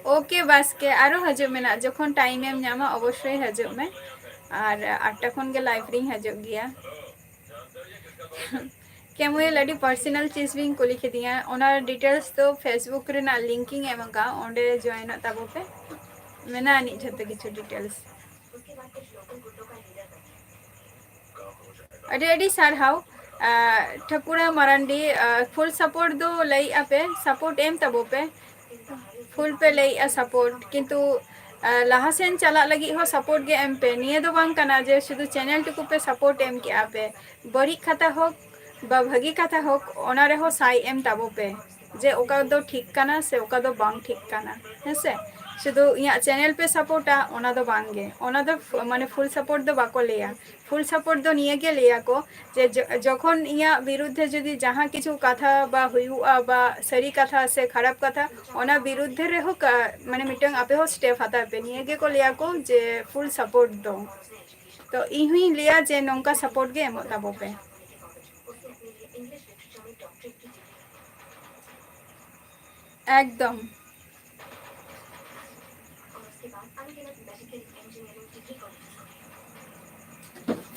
ओके बस के आरो हजो मेना जखन टाइम एम नामा अवश्य हजो में और 8टा खन गे लाइव रिंग हजो गया केमुए लड़ी पर्सनल चीज भी को लिखे दिया ओना डिटेल्स तो फेसबुक रे ना लिंकिंग एमका ओंडे जॉइन ताबो पे मेना नि जते किछु डिटेल्स अडी अडी सारहाव ठकुरा मरांडी फुल सपोर्ट दो लई आपे सपोर्ट एम तबो पे फुल पे लई सपोर्ट किंतु लाहासेन चला लगी हो सपोर्ट गे एम पे निये दो बांग कना जे शुधु चैनल टुकु पे सपोर्ट एम के आपे बड़ी खाता हो बा भागी खाता हो ओना रे हो साई एम ताबो पे जे ओका दो ठीक काना से ओका दो बांग ठीक काना हेसे शुधु इया चैनल पे सपोर्टा ओना दो बांगे ओना दो माने फुल सपोर्ट दो बाको लेया फुल सपोर्ट दो निये गे लेया को जे जखन इया विरुद्धे जदि जहां किछु कथा बा हुयुआ बा सरी कथा से खराब कथा ओना विरुद्धे रे हो माने मिटंग आपे हो स्टेप हाता पे निये गे को लेया को जे फुल सपोर्ट दो तो इहुई लिया जे नोंका सपोर्ट गे एमो ताबो पे एकदम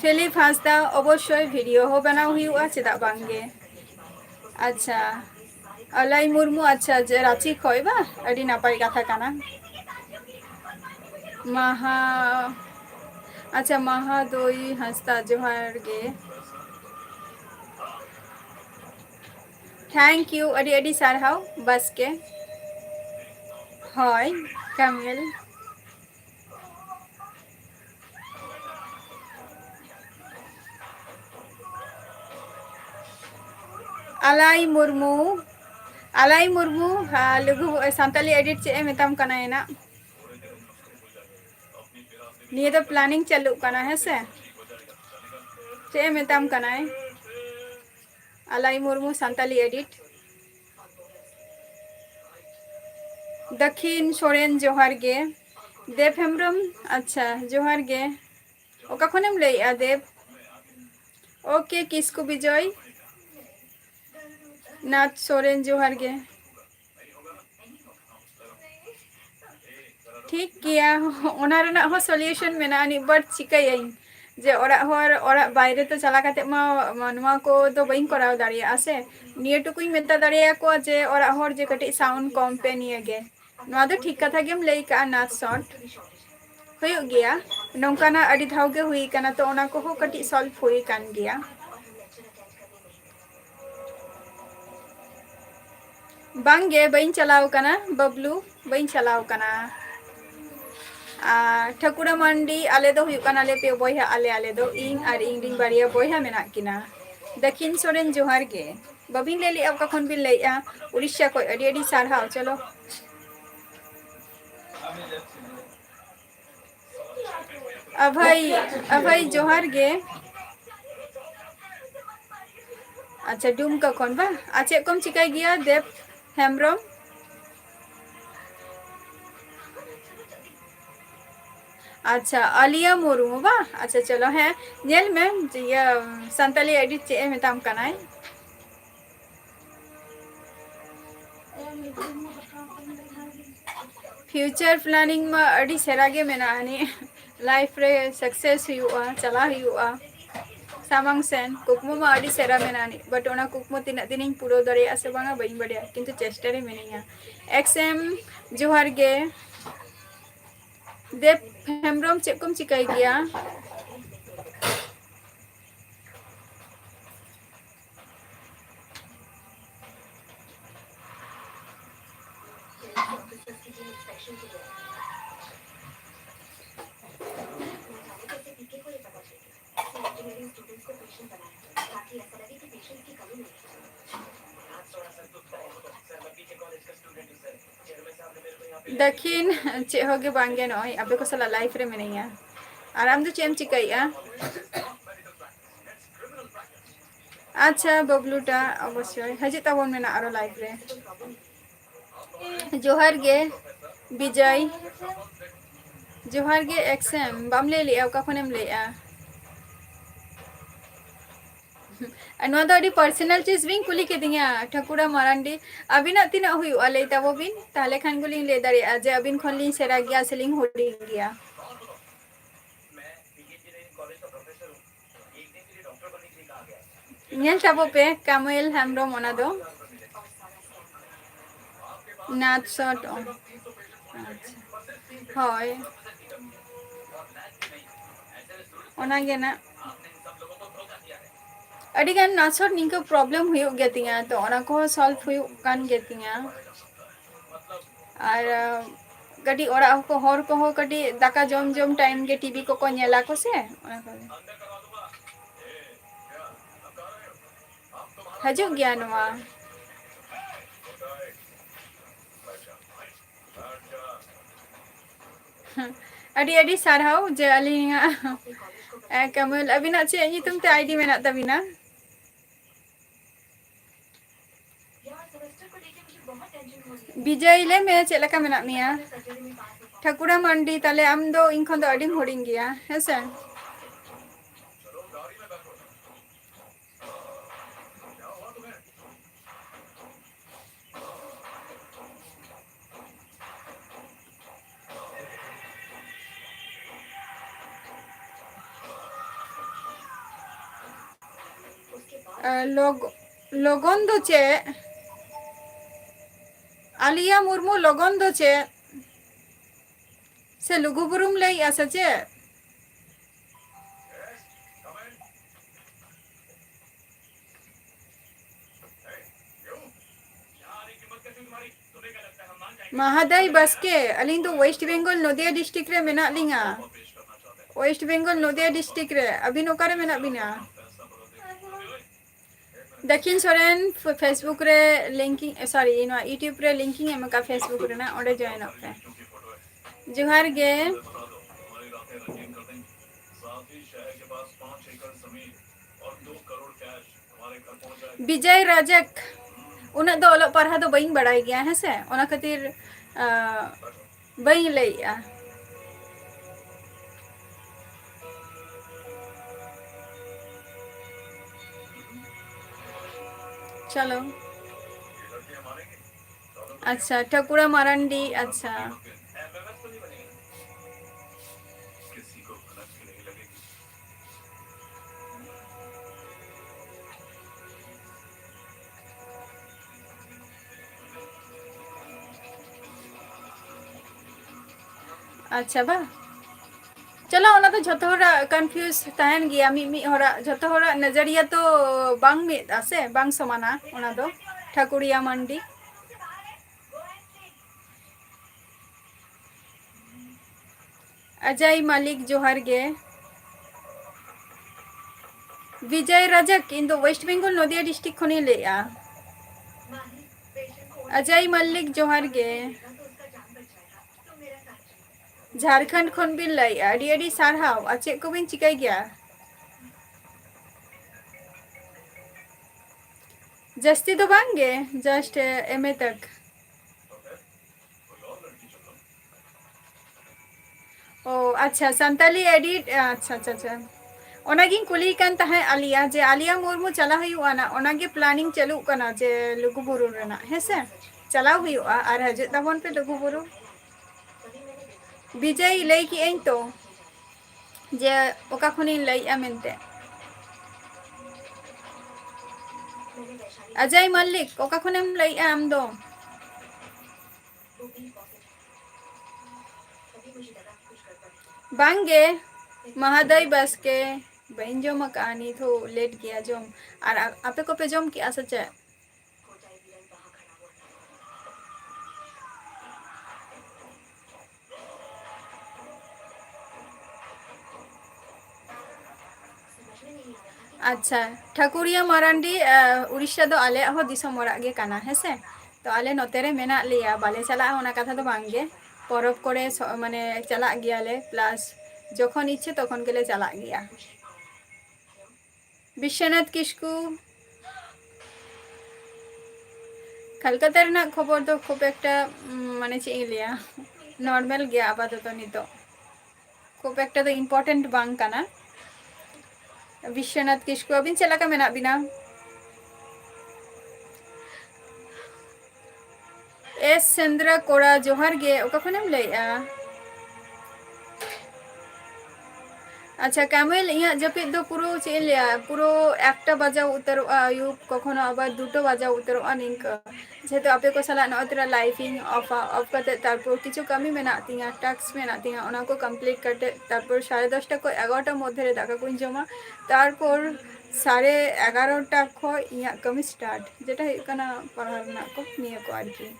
फिलिप हांसदा अवश्य भिडियो हो बनाओ हुआ चेदा बांगे अच्छा अलाई मुर्मू अच्छा जे रांची खय बा अडी नापाई कथा काना महा अच्छा महादोई हांसदा जोहार गे थैंक यू अडी अडी सारहाव बस के हय कामिल अलाई मुर्मू लघु सानताली एडिट चे मेताम कना एना निये तो प्लानिंग चालू कना है से चे मेताम कना है अलाई मुर्मू सानताली एडिट दक्षिण सोरेन जोहार गे देव हेमब्रम अच्छा जोहार गे ओका खनेम लैया देव ओके किसको विजय नाथ सोरेन जोहार गे ठीक किया ओना रेना हो सॉल्यूशन मेना नि बट चिकायइन जे ओरा बाहरे तो चला काते मा मनवा को तो बइन कराव दाड़िया से निये टुकुई मेता दाड़िया को जे ओरा हर जे कटी साउंड कम पे निये गे नवा दो ठीक कथा गेम लई का नाथ शॉट हुई गया नौकाना अडी धाव गे हुई काना तो ओना को हो कटी सॉल्व हुई कान गया बांगे बइन चलाव कना बबलू बइन चलाव कना ठकुरा मंडी आले दो हुई काना ले पे बोया आले आले दो इन और इन रिंग बारिया बोया मेना किना दक्षिण सोरेन जोहार गे बाबिन ले लिया का खन बिन लेया उड़ीसा को अडी अडी सारहाव चलो अभय जोहार गे अच्छा डूम का खन बा अच्छा कम चिकाई गया देव हेम्ब्रम अच्छा आलिया मुर्मू बा अच्छा चलो हैं नेल में ये संताली एडिट चे मेताम कनाई फ्यूचर प्लानिंग में अड़ी सेरागे मेनानी लाइफ रे सक्सेस हुआ चला हुआ सामांग सेन कुकमो में अड़ी सेरा मेनानी बट ओना कुकमो तीना दिन पूरा दरिया से बांगा बई बड़िया किंतु चेष्टा रे मेनिया एक्सएम जोहार गे देव हेम्ब्रम चेकम चिकाई गया दक्षिण चे होगे बांगे नय अबे को सला लाइफ रे मेनिया आराम दो चेम चिकाइया अच्छा बबलूटा अवश्य हजे तबन मेना आरो लाइफ रे जोहार गे विजय जोहार गे एक्सएम बाम ले लिया का खनेम लेया नवा दो अडी पर्सनल चीज बिन कुली के दिया ठकुरा मरांडी अबिना तिना हुई ले तबो बिन ताले खान गुलिंग ले दारे जे अबिन खन लिंग सेरा गया सेलिंग होडी गया नेल तबो पे कामेल हेम्ब्रम ओना दो नाथ शॉट होय ओना गे ना अड़ी गान नासर निंका प्रॉब्लम हुई गया तिया तो ओना को सॉल्व हुई कान गे तिया और गडी ओरा को हर को हो गडी दाका जम जम टाइम गे टीवी को नेला को से ओना को हजू गया नवा अड़ी अड़ी सारहाव जे अलिंगा कमल अबिना चे तुम ते आईडी मेना तबिना विजय ले मे चेला का मेना मिया ठकुरा मंडी ताले आम दो इनखन दो अडी होडिंग गया हेसे लोगन दो चे आलिया मुर्मू लोगन दो चे से लुगुबुरुम ले आसा चे महादाई बसके अलिंग दो वेस्ट बंगाल नदिया डिस्ट्रिक्ट रे मेना लिंगा वेस्ट बंगाल नदिया डिस्ट्रिक्ट रे अभी नोकारे मेना बिना दक्षिण सोरेन फेसबुक रे लिंकिंग सॉरी नो यूट्यूब रे लिंकिंग एम का फेसबुक रे ना ओडे जॉइन अप पे जोहार गे विजय राजक उना दो ओलो पढ़ा दो बई बड़ाई गया है से ओना खातिर बई लैया चलो अच्छा ठकुरा मारंडी अच्छा अच्छा बा चलो ओना तो झोतो होरा कंफ्यूज तहन गया मी होरा झोतो होरा नजरिया तो बांग में आसे बांग समाना ओना दो ठकुरिया मंडी अजय मालिक जोहार गे विजय राजक इन दो वेस्ट बंगाल नदिया डिस्ट्रिक्ट खनि लेया अजय मल्लिक जोहार गे झारखंड खन बिन लाई अडी अडी सारहाव आ चेक को बिन चिकाई गया जस्ती तो बांगे जस्ट एमए तक ओ अच्छा संताली एडिट अच्छा अच्छा अच्छा ओनागिन कुली कान तहे आलिया जे आलिया मुर्मू चला हुआ ना ओनागे प्लानिंग चलू कना जे लुगु बुरु रेना हेसे चलाव हुआ आर हजे तबन पे लुगु बुरु विजय लई की एन तो जे ओका खुनी लई अमेंते अजय मल्लिक ओका खुनेम लई आम दो बांगे महादय बस के बहन जोम कहानी तो लेट गया जोम और आपे को पे जोम किया सचे अच्छा ठाकुरिया मारांडी उड़ीसा दो आले हो दिसम ओराग गे काना हेसे तो आले नोतेरे मेना लिया बाले चला होना कथा तो बांगे परब करे माने चला गयाले प्लस जखन इच्छे तखन गेले चला गया विश्वनाथ किस्कू कलकत्ता रेना खबर तो खूब एकटा माने चे लिया नॉर्मल गया आपातत नितो खूब एकटा तो इम्पोर्टेंट बांग काना विश्वनाथ किस्कू अबिन चला का मेना बिना एस चंद्र कोड़ा जोहार गे ओका खनेम लइआ अच्छा कैमेल इया जपित दो पुरो चे लिया पुरो एकटा बजा उतरो आयुब कखनो आबार दुटो बजा उतरो निंक जेहेतु आपे को साला नतरा लाइफिंग ऑफ करते तारपर किछु कमी मेना तिया टास्क मेना तिया ओना को कंप्लीट करते तारपर 10:30 को 11टा मध्य रे दाका कुन जमा तारपर 11:30 खो इया कमी स्टार्ट जेटा है कना पढ़ार ना को निया को आरकी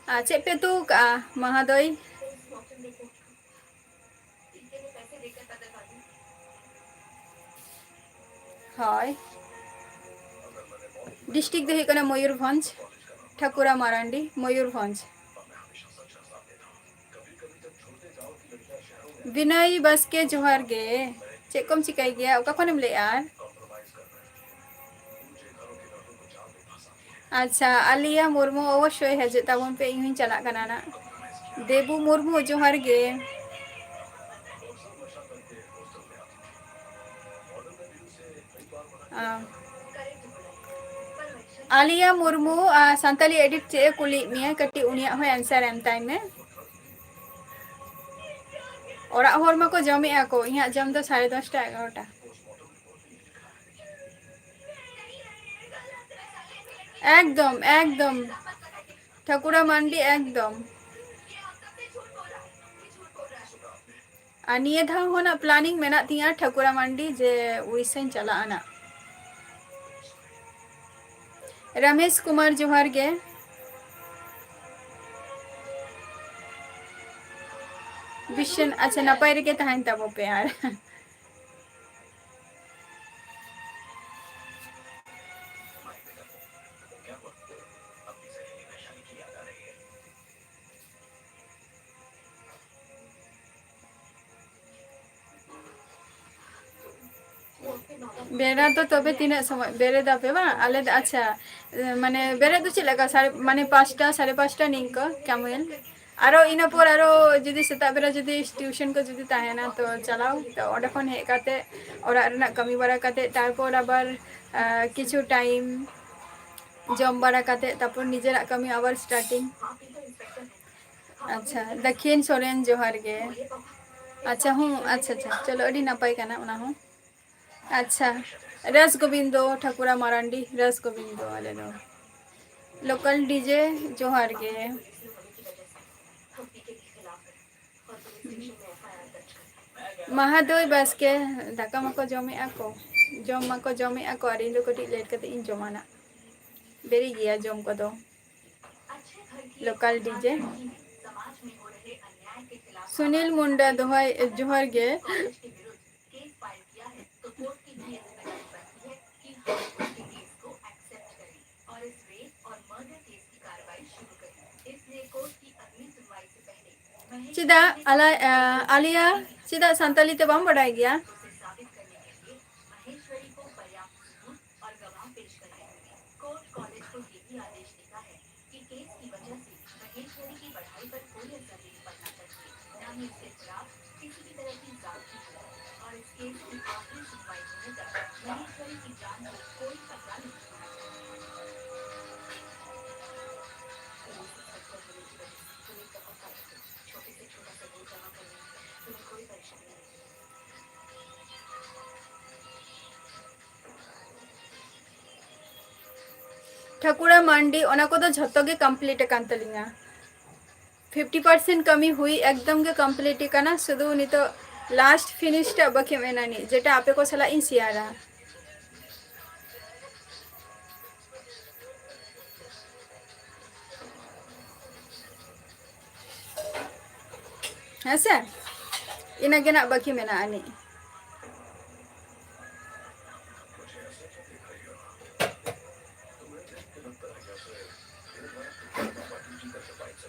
चे पे तू महादय हाय डिस्ट्रिक्ट दे कना मयूरभंज ठाकुरा मारांडी मयूरभंज विनय बस के जोहार गे चे कम चिकाई गया ओका खनेम ले यार अच्छा आलिया मुर्मू अवश्य हजे ताबन पे इन चला कना ना देबू मुर्मू जोहार गे आलिया मुर्मू संताली एडिट चे कुली मिया कटी उनिया हो आंसर एम टाइम में ओरा होर मको जमे आको इहा जम दो 10:30 11टा एकदम एकदम ठाकुरा मंडी एकदम निये धा होना प्लानिंग मेना तिया ठाकुरा मंडी जे उड़ीसा चला आना रमेश कुमार जोहार गे विशन अच्छा नपाय रे के तहन तबो पे यार बेरा तो तबे तीन समय बेरे दापे बा आले अच्छा माने बेरे तो चलेगा माने 5टा 5:30 निंक कैमल आरो इना पर आरो जदी सेता बेरा जदी ट्यूशन को जदी ताहेना तो चलाओ तो ओडे खन हे काते ओरा रेना कमी बारा काते तारपर आबार किछु टाइम जम बारा काते तारपर निजेरा कमी आबार स्टार्टिंग अच्छा दक्षिण सोरेन जोहार गे अच्छा हूँ अच्छा अच्छा चलो अडी नपाय काना ओना हूँ अच्छा रस गोविंदो ठाकुरा मारांडी रस गोविंदो आले दो लोकल डीजे जोहार गे महादोय बस के दाका मको जमे आको जम मको जमे आको और इन दो कटी लेट कते इन जमाना बेरी गया जम को दो लोकल डीजे सुनील मुंडा दोहाय जोहार गे चिदा आलिया चिदा संताली ते बाम बड़ाई गया। उसे साबित करने के लिए महेश्वरी को पर्याप्त सबूत और गवाह पेश कराएंगे। कोर्ट कॉलेज को यही आदेश देता है कि केस की वजह से महेश्वरी की पढ़ाई पर कोई असर नहीं पड़ना चाहिए, न ही उसके खिलाफ किसी भी तरह की ज्यादती हो, और इस केस की आखिरी सुनवाई होने तक महेश्वरी की जान को कोई खतरा नहीं होना चाहिए। पुलिस इंस्पेक्टर होने की वजह से तुम एक बहुत फायदा हो, छोटे से छोटा सबूत जमा करने में तुम्हें कोई परेशानी नहीं। ठाकुरा मांडी ओना को तो झत्तो गे कंप्लीट कान तलिंगा 50% कमी हुई एकदम गे कंप्लीट काना शुधु नितो लास्ट फिनिश टा बाकी मेनानी जेटा आपे को सला इन सियारा ऐसे ina gena बाकी मेना आनी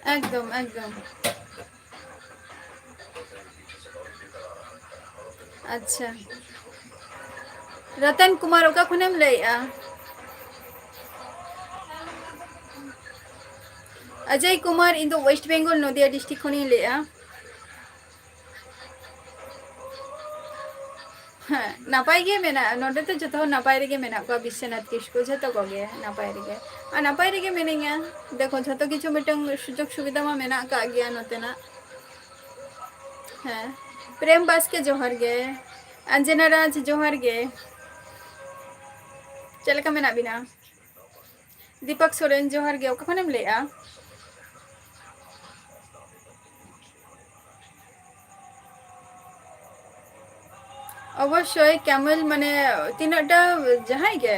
एकदम एकदम अच्छा रतन कुमार ओका खुनेम लैया अजय कुमार इन वेस्ट बेंगल नदिया डिस्ट्रिक्ट खुनी लैया हाँ नापाय गे मेना नोडे तो जतो नापाय रेगे मेना को विश्वनाथ किस्कु जतो को गे नापाय रेगे आ नापाय रेगे मेनेगा देखो जतो किछु मिटंग सुजोग सुविधा मा मेना का गया नोतेना हाँ प्रेम बास्के जोहर गे अंजना राज जोहर गे चलका मेना बिना दीपक सोरेन जोहर गे ओका खनेम लैया अवश्य कैमल माने तीनटा जहां गे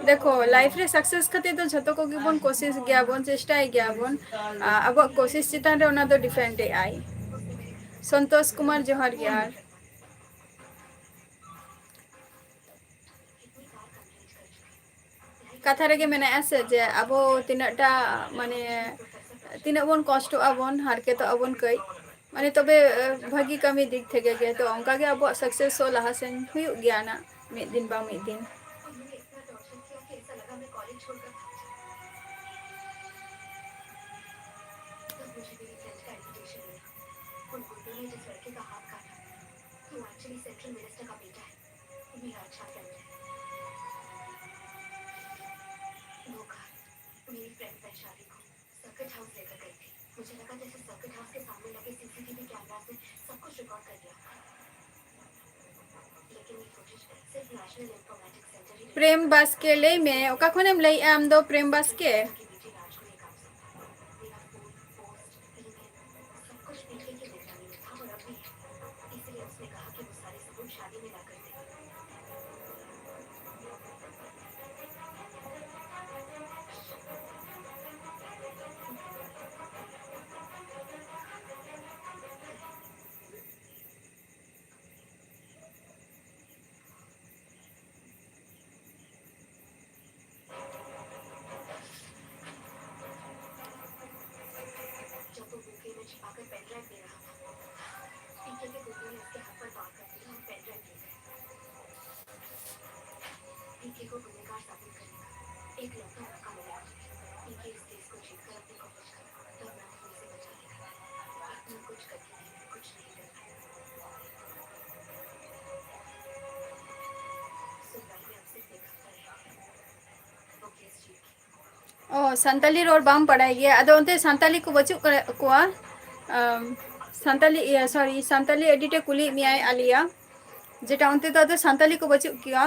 देखो लाइफ रे सक्सेस खातिर तो जतो को गिबन कोशिश गया बन चेष्टा गया बन अब कोशिश चितान रे ओना तो डिफरेंट आई संतोष कुमार जोहर गया कथा रे मेना ऐसे जे अब तीनटा माने तीन बन कष्ट आबन हारके तो आबन कई माने तबे भागी कमी दिख थे गे तो अंका गे अब सक्सेस हो लहा सेन हुई गया ना मिद दिन बा मिद दिन मेरी फ्रेंड वैशाली को सर्किट हाउस लेकर गई थी। मुझे लगा जैसे सर्किट हाउस के सामने लगे सीसीटीवी कैमरा से सब कुछ रिकॉर्ड कर लिया, लेकिन ये फुटेज सिर्फ नेशनल इंफॉर्मेटिक्स सेंटर ही प्रेम बास्के ले में ओका खनेम लई आम दो प्रेम बास्के की बेटी राज को ये काम सौंपा। मेरा फोन, पोस्ट, ईमेल सब कुछ पीके के निगरानी में था और अब भी है। इसलिए उसने कहा कि वो सारे सबूत शादी में लाकर देगी। जब वो बुके में छिपाकर पेन ड्राइव दे रहा था, पीके के गुंडों ने उसके हाथ पर वार कर दिया और पेन ड्राइव ले गए। पीके को गुनहगार साबित करने का एक लौता मौका मिला। पीके इस केस को जीतकर अपने कॉलेज का बदनाम होने से बचा लेगा। तुम कुछ करके नहीं, कुछ नहीं कर पाए। सुनवाई में अब सिर्फ एक हफ्ता रह गया। वो केस जीत गई। ओ संताली रोड बाम पढ़ाई गया अदो उनते संताली को बचु कोआ संताली सॉरी संताली एडिटे कुली मियाय आलिया जेटा उनते तो संताली को बचु किया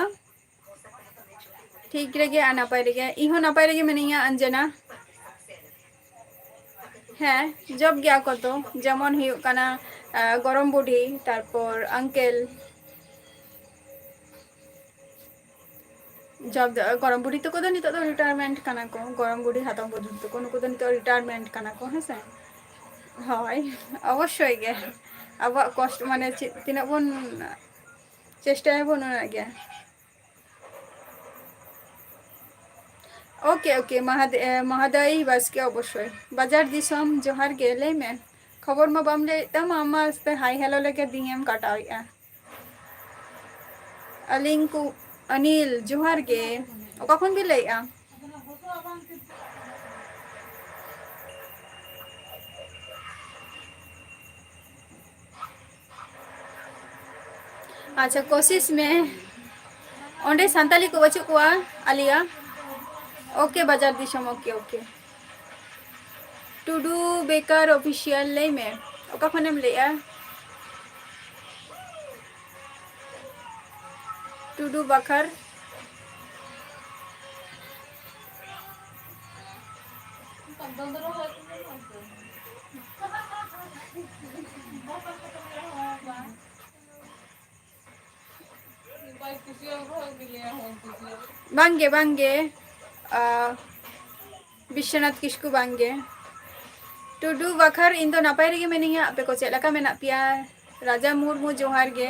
ठीक रे गया नापाय रे गया इहो नापाय रे गे मेनिया अंजना हाँ जब गया को तो जेमन हुयुग काना गरम बुढ़ी तारपर अंकेल जब गरम बुढ़ी तो नित रिटायरमेंट काना को गरम बुढ़ी हाथम बुढ़ी तो नुकु नित रिटायरमेंट काना को हेसे हय अवश्य गे अब कष्ट माने तीन बन चेष्टा बन गया ओके ओके महादय बास्के अवश्य बाजार दिसम जोहार गे ले में खबर मा बाम ले तम आमा पे हाई हेलो लेके दीएम काटावेगा अलिंग को अनिल जोहार गे ओका खन भी लेया अच्छा कोशिश में ओंडे संताली को बच्चों को आलिया ओके बाजार दिशम ओके ओके टुडू बेकर ऑफिशियल ले में ओका खनम लेया टुडू बखर बांगे बांगे विश्वनाथ किसकु बांगे टुडू बखर इन दो नापाय रेगे मेनिया आपे को चेक लका मेना पिया राजा मुर्मू जोहार गे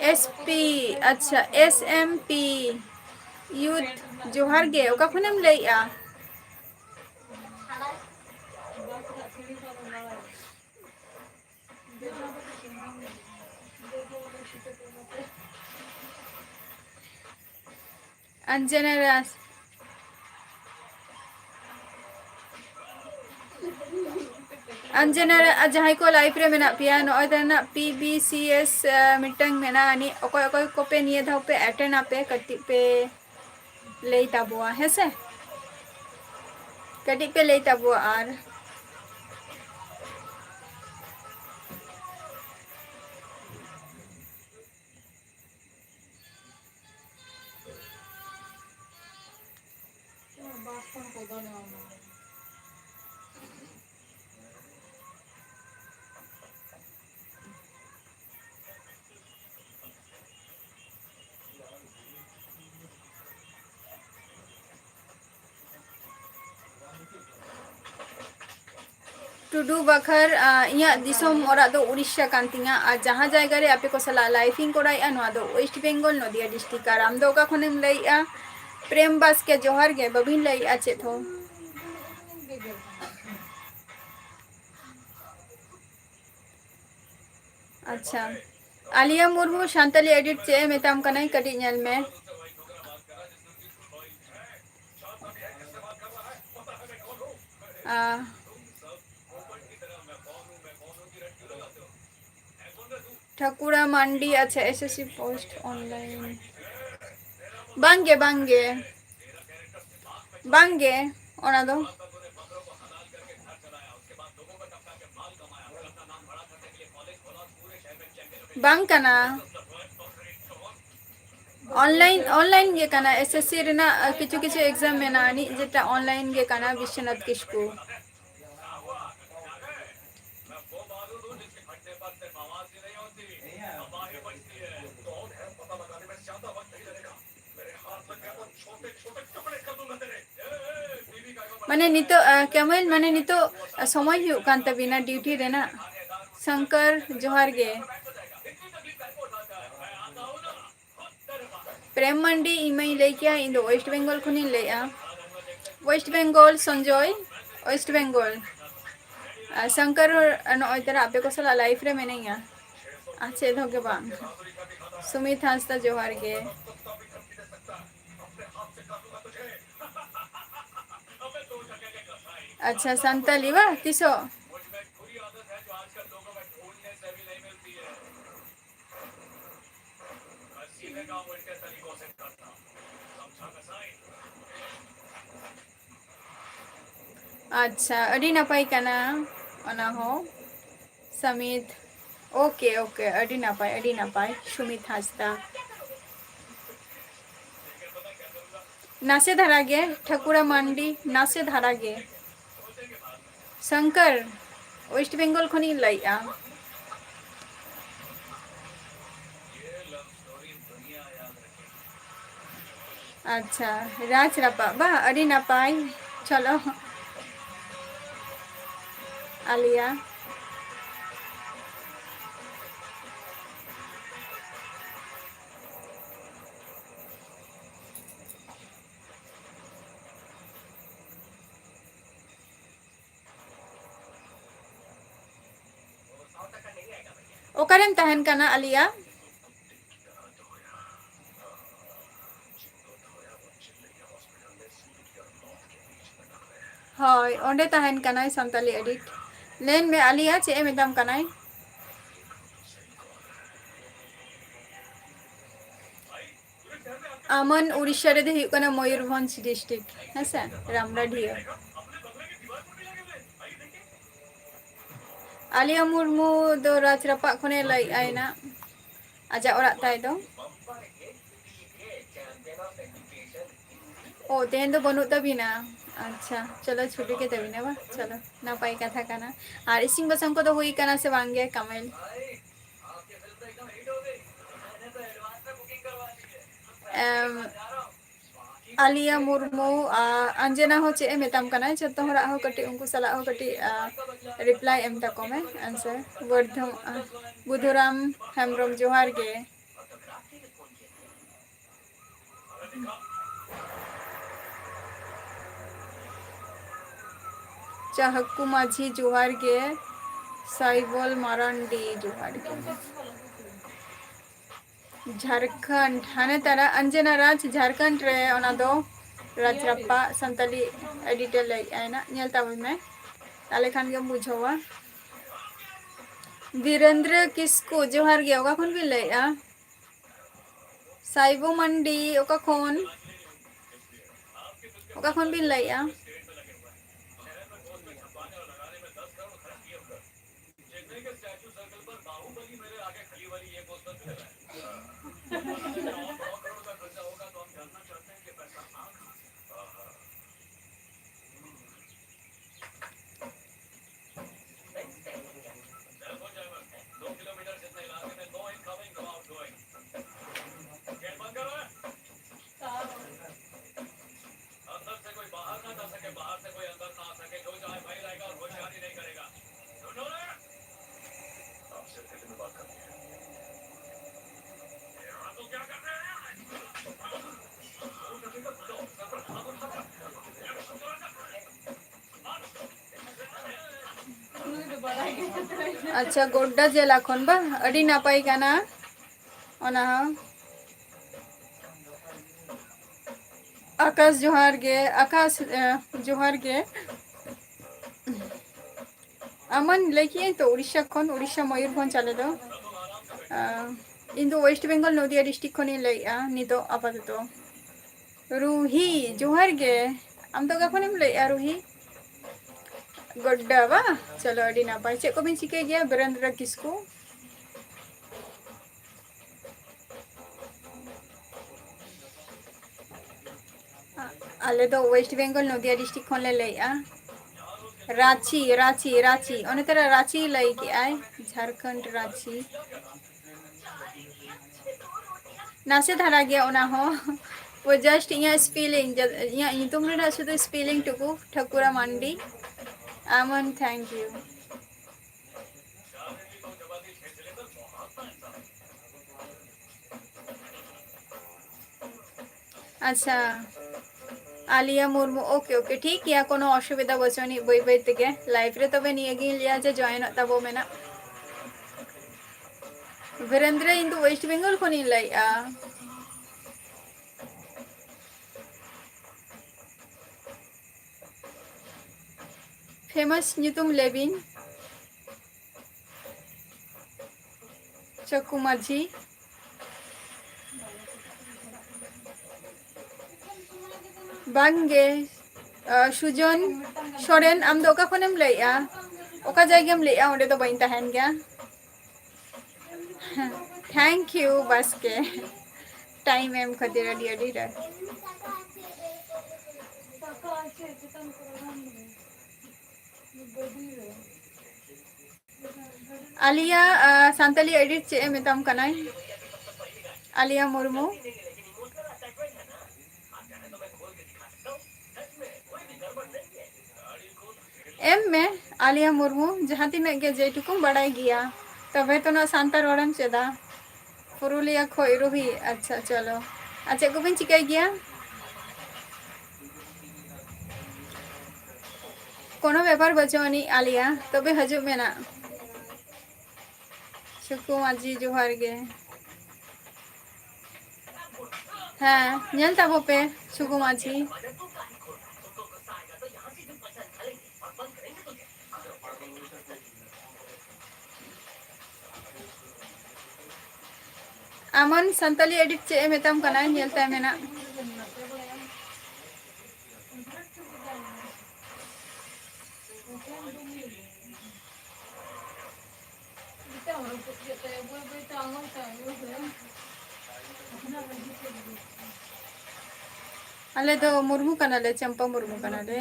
एसपी अच्छा एसएमपी यूथ जोहार गे ओका खनम लेया अंजना रास अंजना जहां को लाइफ रे मेना पिया नय देना पीबीसीएस मिटंग मेना अनि ओकोय ओकोय को पे निये धाव पे अटेंड आपे कटि पे ले ताबुआ है से कटि पे ले ताबुआ आर टुडू बखर इया दिसम ओरा दो उड़ीसा कांतिंगा आ जहां जायगा रे आपे को सला लाइफिंग कोराइया नोआ दो वेस्ट बेंगल नदिया डिस्ट्रिक्ट आर आम दो का खनेम लइया प्रेम बास के जोहार गे बबिन लइया चेत हो अच्छा आलिया मुर्मू शांतली एडिट चे मेताम कनाई कटी नेल में ठाकुरा मंडी अच्छा एसएससी पोस्ट ऑनलाइन बांगे बांगे बांगे ओना दो बांग कना ऑनलाइन ऑनलाइन गे कना एसएससी रेना किछु किछु एग्जाम में ना नि जेटा ऑनलाइन गे कना विश्वनाथ किसकु माने नितो केमल माने नितो समय हुई कान तबिना ड्यूटी रेना शंकर जोहार गे प्रेम मंडी इमई लेकिया इन दो वेस्ट बेंगल खुनी लेया वेस्ट बेंगल संजय वेस्ट बेंगल शंकर नय तेरा आपे को सला लाइफ रे मेनेया आछे धोगे बांग सुमित हांसदा जोहार गे अच्छा संताली वा तिसो अच्छा अडी नपाई कना ओना हो समित ओके ओके अडी नपाई सुमित हांसदा नासे धारागे ठाकुरा मंडी नासे धारागे शंकर वेस्ट बेंगल खनी लइया अच्छा राज रापा बा अडी नपाई चलो आलिया ओकरेम तहन कना आलिया हय ओंडे तहन कनाय संताली एडिट लेन में आलिया चे मेदाम कनाय आमन उड़ीसा रे हुई कना मयूरभंज डिस्ट्रिक्ट हेसे रामराढिया आलिया मुर्मू दो राजरापा खने लाई आइना आजा ओरा ताई दो ओ तेन दो बनु तबिना अच्छा चलो छुट्टी के तबिना बा चलो नापाई कथा कना और इसिंग बसंग को तो हुई कना से वांगे कमेल आलिया मुर्मू अंजना हो चे मेताम कना जतो हरा हो कटी उनको सला हो कटी रिप्लाई एम तको में आंसर वर्धम बुधुराम हेमब्रम जोहार गे चाहकु माझी जोहार गे साइबल मारांडी जोहार गे झारखंड हाने तारा अंजना राज झारखंड रे ओना दो राजरापा संताली एडिटर लाई आइना नेल ताबई में ताले खान गे बुझावा वीरेंद्र किसको जोहार गे ओका खन भी लैया साइबो मंडी ओका खन भी लैया अच्छा गोड्डा जिला खन बा अड़ी नापाई काना ओना आकाश जोहार गे आकाश जोहार गे अमन लेकिन तो उड़ीसा खन उड़ीसा मयूरभंज चले दो इन दो वेस्ट बेंगल नदिया डिस्ट्रिक्ट खन लैया नितो आपाततो रूही जोहार गे आम तो गखनेम लैया रूही गोड्डा बा चलो अड़ी नापाई चे को बिन चिके गया वीरेंद्र किसको आले तो वेस्ट बेंगल नदिया डिस्ट्रिक्ट खन लैया रांची रांची रांची ओने तेरा रांची लाई के आए झारखंड रांची नासे धारा गया ओना हो वो जस्ट इया स्पेलिंग इया तुम रे शुद्ध स्पेलिंग टुकु ठकुरा मंडी आमन थैंक यू अच्छा आलिया मुर्मू ओके ओके ठीक है कोनो असुविधा बचनी बई बई तेगे लाइफ रे तबे निये गी लिया जे जॉइन तबो मेना वीरेंद्र इन दो वेस्ट बेंगल खनि लाइया फेमस नितुम लेबिन चक्कू माझी बांगे सुजन सोरेन आम दो का खनेम लैया ओका जायगाम लैया ओंडे तो बइन तहन गया थैंक यू बस के टाइम एम खातिर अडी अडी रे आलिया संताली एडिट चे मेताम कनाय आलिया मुर्मू एम में आलिया मुर्मू जहाँ तीन के जेटुकुम बड़ाई गया तबे तो ना सांतार वारम चेदा पुरुलिया खोई रूही अच्छा चलो अच्छा को बिन चिकाई गया कोनो व्यापार बचोनी आलिया तबे हजू में ना सुकु माजी जोहार गे हाँ नेल ताबो पे सुकु माजी अमन संताली एडिट चे मेतम कना नेलता मेना अले तो मुर्मू कनाले चंपा मुर्मू कनाले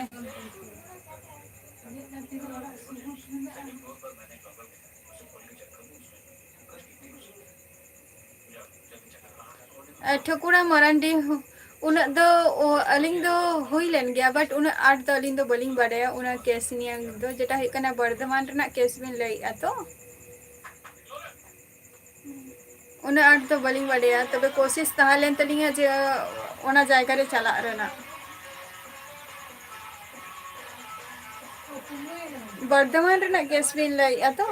ठकुरा मरांडी उन दो अलिंग दो हुई लेन गया बट उन आठ दो अलिंग दो बलिंग बड़ाया उन केस नियंग दो जेटा है कना बर्धमान रना केस बिन लई अतो उन आठ दो बलिंग बड़ाया तबे कोशिश ताहलेन तलिंगा जे ओना जायगा रे चला रना बर्धमान रना केस बिन लई अतो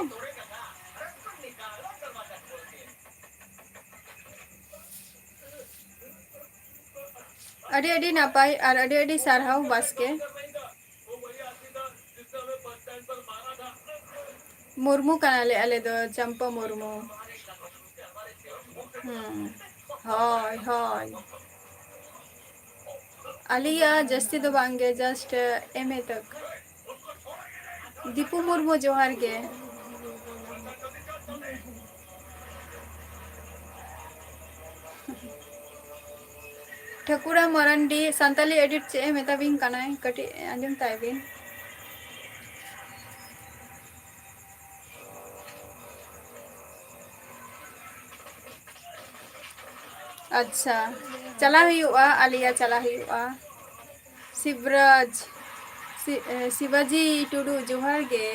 अडी अडी नापाई और अडी अडी सारहाव बास्के मुर्मू कनाले अले दो चंपा मुर्मू हाय हाय अलिया जस्ती दो बांगे जस्ट एमए तक दीपू मुर्मू जोहार गे ठकुरा मरांडी संताली एडिट चे मेता बिन कनाय कटी अंजम ताय बिन अच्छा चला हुआ आलिया चला हुआ शिवराज शिवाजी टुडू जोहार गे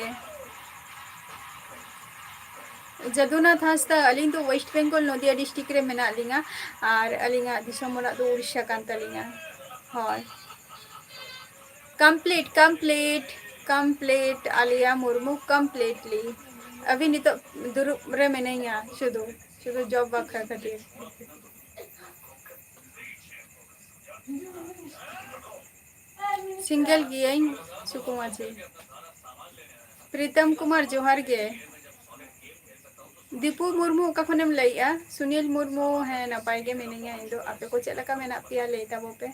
जदुनाथ हांसदा अलिंग तो वेस्ट बेंगल नदिया डिस्ट्रिक्ट रे मेना लिंगा और अलिंगा दिसम ओरा दो उड़ीसा कान तलिंगा हाय complete complete complete Aliya Murmu completely अभी नहीं तो दुरुप रे मेनेया शुद्ध शुद्ध जॉब बखरा खातिर सिंगल गियन सुकुमा जी प्रीतम कुमार जोहार गे दीपू मुर्मू का खनेम लइया सुनील मुर्मू है नपाय गे मेनेया इंदो आपे को चलका मेना पिया लेता वो पे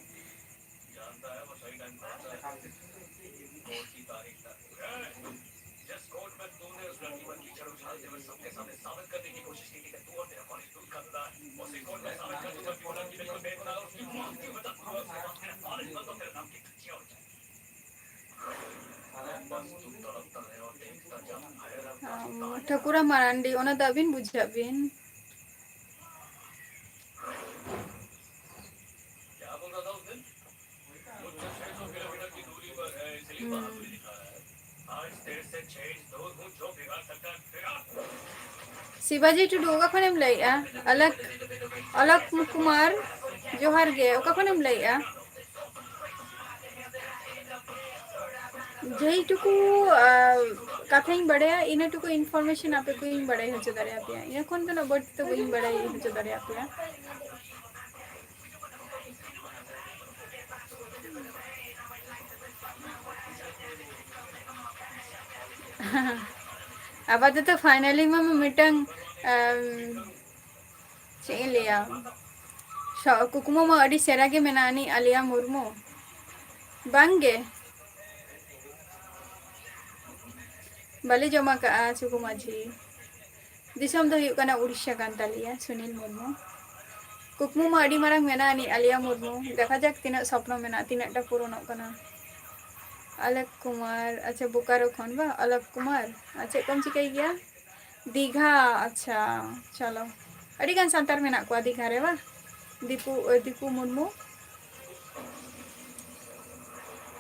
ठकुरा मारांडी ओना दाबिन बुझाबिन शिवाजी टुडू ओका खनेम लइया अलग अलग कुमार जोहार गे ओका खनेम लइया जई टुकु कथाई बड़ाया इना टुकु इनफॉरमेशन आपे को इन बड़ाई हो चुका रे आपया या कौन तो बट तो इन बड़ाई हो चुका रे आपया अब तो फाइनली में मिटंग चे लिया कुकुमो में अड़ी सेरा के मेनानी आलिया मुर्मू बांगे बाली जमा का सुकुमा जी दिसम दो हुई कना उड़ीसा कान तालिया सुनील मुर्मू कुकमू में अड़ी मारंग मेनानी आलिया मुर्मू देखा जाक तीना स्वप्न मेना तीना टा पूरणों कना अलग कुमार अच्छा बोकारो खन बा अलग कुमार अच्छा कौन चिकाई गया दीघा अच्छा चलो अड़ी गान सांतार मेना को दीघा रे बा दीपू दीपू मुर्मू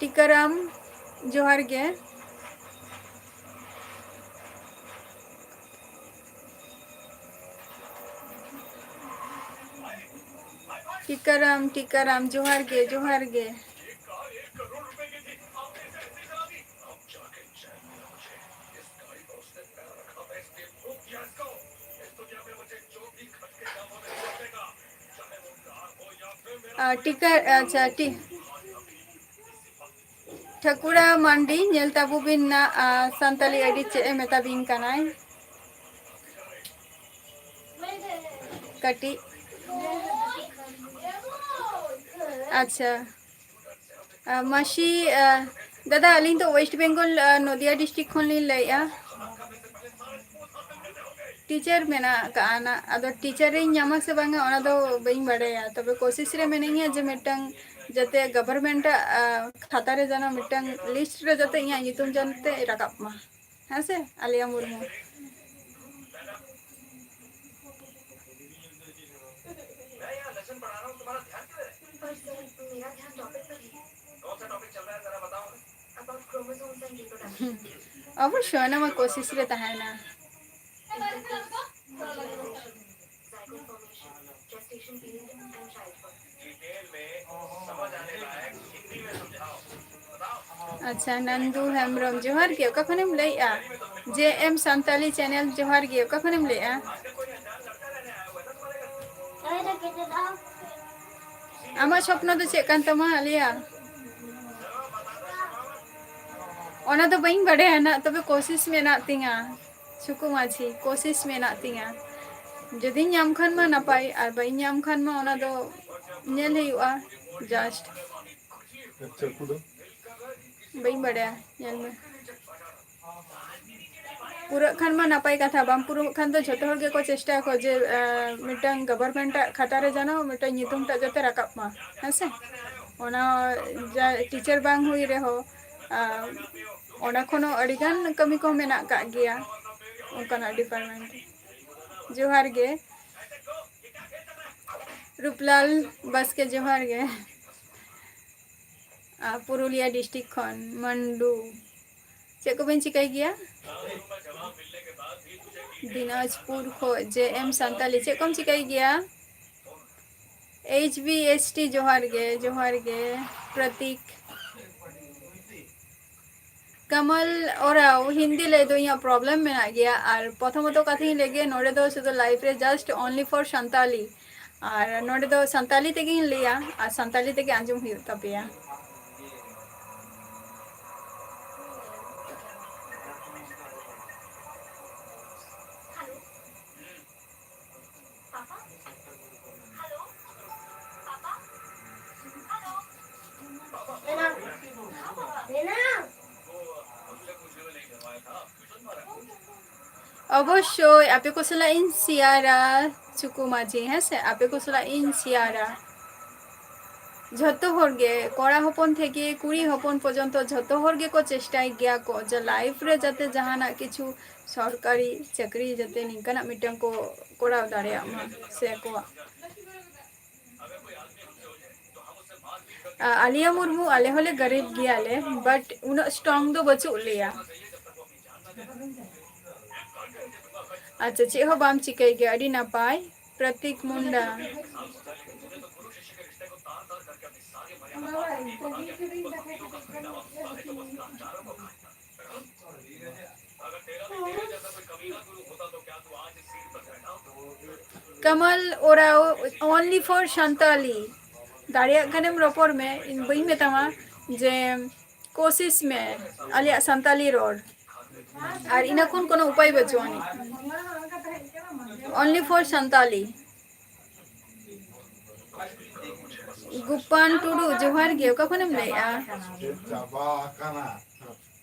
टिकाराम जोहार गे टीकाराम जोहार गे जोहार गे। ये कार 1 करोड़ रुपए की थी, आपने इसे ऐसे चला दी। अब जाके चैन मिला मुझे। इस गाड़ी पर उसने पैर रखा, मैं इसलिए फूंक दिया इसको। इस दुनिया में मुझे जो भी खटके दामों में छोड़ देगा, चाहे वो कार हो या फिर मेरा कोई टीका अच्छा आज अभी इसी वक्त। ठकुरा मांडी नेल ताबू बिन ना संताली आईडी चे मेता बिन कनाय कटी अच्छा मासी दादा अली तो वेस्ट बंगाल नदिया डिस्ट्रिक्ट खन ली लैया टीचर मेना काना अदो टीचर रे ᱧᱟᱢᱟ से बांगा ओना दो बई बड़ाया तबे कोशिश रे मेनिया जे मिटंग जते गवर्नमेंट खाता रे जाना मिटंग लिस्ट रे जते इया नितुम जानते राकाप मा हसे आलिया मुर्मू मैं यहाँ लेसन पढ़ा रहा हूँ, तुम्हारा ध्यान किधर है? पर सर मेरा ध्यान टॉपिक पर ही है। कौन सा टॉपिक चल रहा है जरा बताओ हमें। About chromosomes and reproduction. अवश्य ना मैं कोशिश रे तहाना cycle formation, gestation period and childbirth। Detail में समझ आने लायक हिंदी में समझाओ, बताओ। अच्छा नंदू हेमब्रम जोहार गे ओका खनेम लैया जे एम संताली चैनल जोहार गे ओका खनेम लैया आजकल कोई अनजान लड़का रहने आया हुआ था तुम्हारे घर। अरे तो कितने दाम? आमा स्वप्न तो चेक कान तमा आलिया ओना तो बई बड़े ना तबे कोशिश में ना तिंगा सुकु माझी कोशिश में ना तिंगा जदि ᱧᱟᱢ खान मा नापाय आर बई ᱧाम खान मा ओना दो नेल हुआ जस्ट बई बड़े नेल में पूरा खान मा नापाय कथा बाम पूरा खान तो जतो हर गे को चेष्टा को जे मिटंग गवर्नमेंट खाता रे जानो मिटंग नितुम टा जते राकाप मा हसे ओना टीचर बांग हुई रे हो ओना कोनो अडिगान कमी को मेना का गया उनका डिपार्टमेंट जोहार गे रूपलाल बस के जोहार गे पुरुलिया डिस्ट्रिक्ट खन मंडू चे को बन चिकाई गया दिनाजपुर खो जे एम संताली चे कम चिकाई गया HBST जोहार गे प्रतीक कमल और हिंदी ले दो यहाँ प्रॉब्लम में आ गया और प्रथमत कथी लेगे नोड़े दो शुद्ध लाइफ रे जस्ट ओनली फॉर संताली और नोड़े दो संताली तेगे लिया और संताली तेगे आंजुम हुई तपिया अवश्य आपे को सला इन सियारा चुकु माझी है से आपे को सला इन सियारा झतो होरगे कोड़ा हपन थेके कुड़ी हपन पर्यंत झतो होरगे को चेष्टाय गया को जे लाइफ रे जाते जहाना किछु सरकारी चाकरी जाते निकाना मिटन को कोड़ा दाड़िया मा से को आलिया मुर्मू आले होले गरीब गियाले बट उन स्ट्रांग दो बचु लिया अच्छा चे हो बाम चिकाई गया अडी नापाय प्रतीक मुंडा कमल ओराओ ओनली फॉर संताली दाड़िया कनेम रोपर में इन बई में तमा जे कोशिश में आलिया संताली रोड और इना कोनो उपाय बचवानी ओनली फॉर संताली गुप्पान टुडू जोहार गे ओका खनेम लैया चाबा काना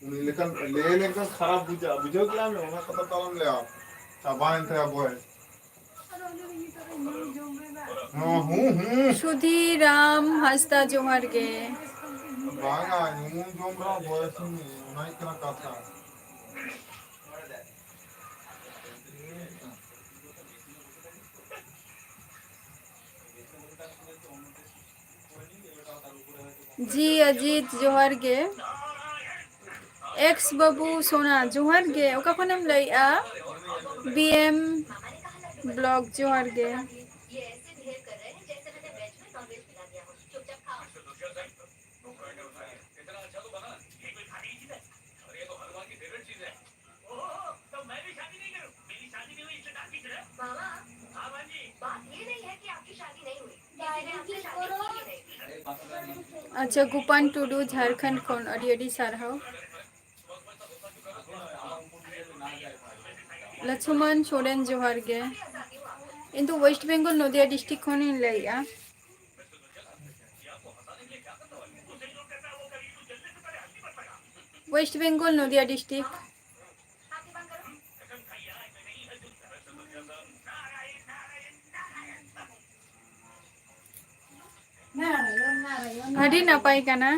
उनी लेकिन ले लेकिन खराब बुझो क्या में ओना कत तलम ले आ चाबा इंथे बॉय सुधी राम हस्ता जोहार गे बांगा नु जोमरा बॉय सुनी ओना इतना कथा जी अजीत जोहार गे एक्स बाबू सोना जोहार गे ओका खनेम लैया BM ब्लॉग जोहार गे अच्छा गुपान टुडू झारखंड खन अडी अडी सारहाव लक्ष्मण सोरेन जोहार गे इन तो वेस्ट बेंगल नदिया डिस्ट्रिक्ट खन लैया वेस्ट बेंगल नदिया डिस्ट्रिक्ट अडी नपाय कना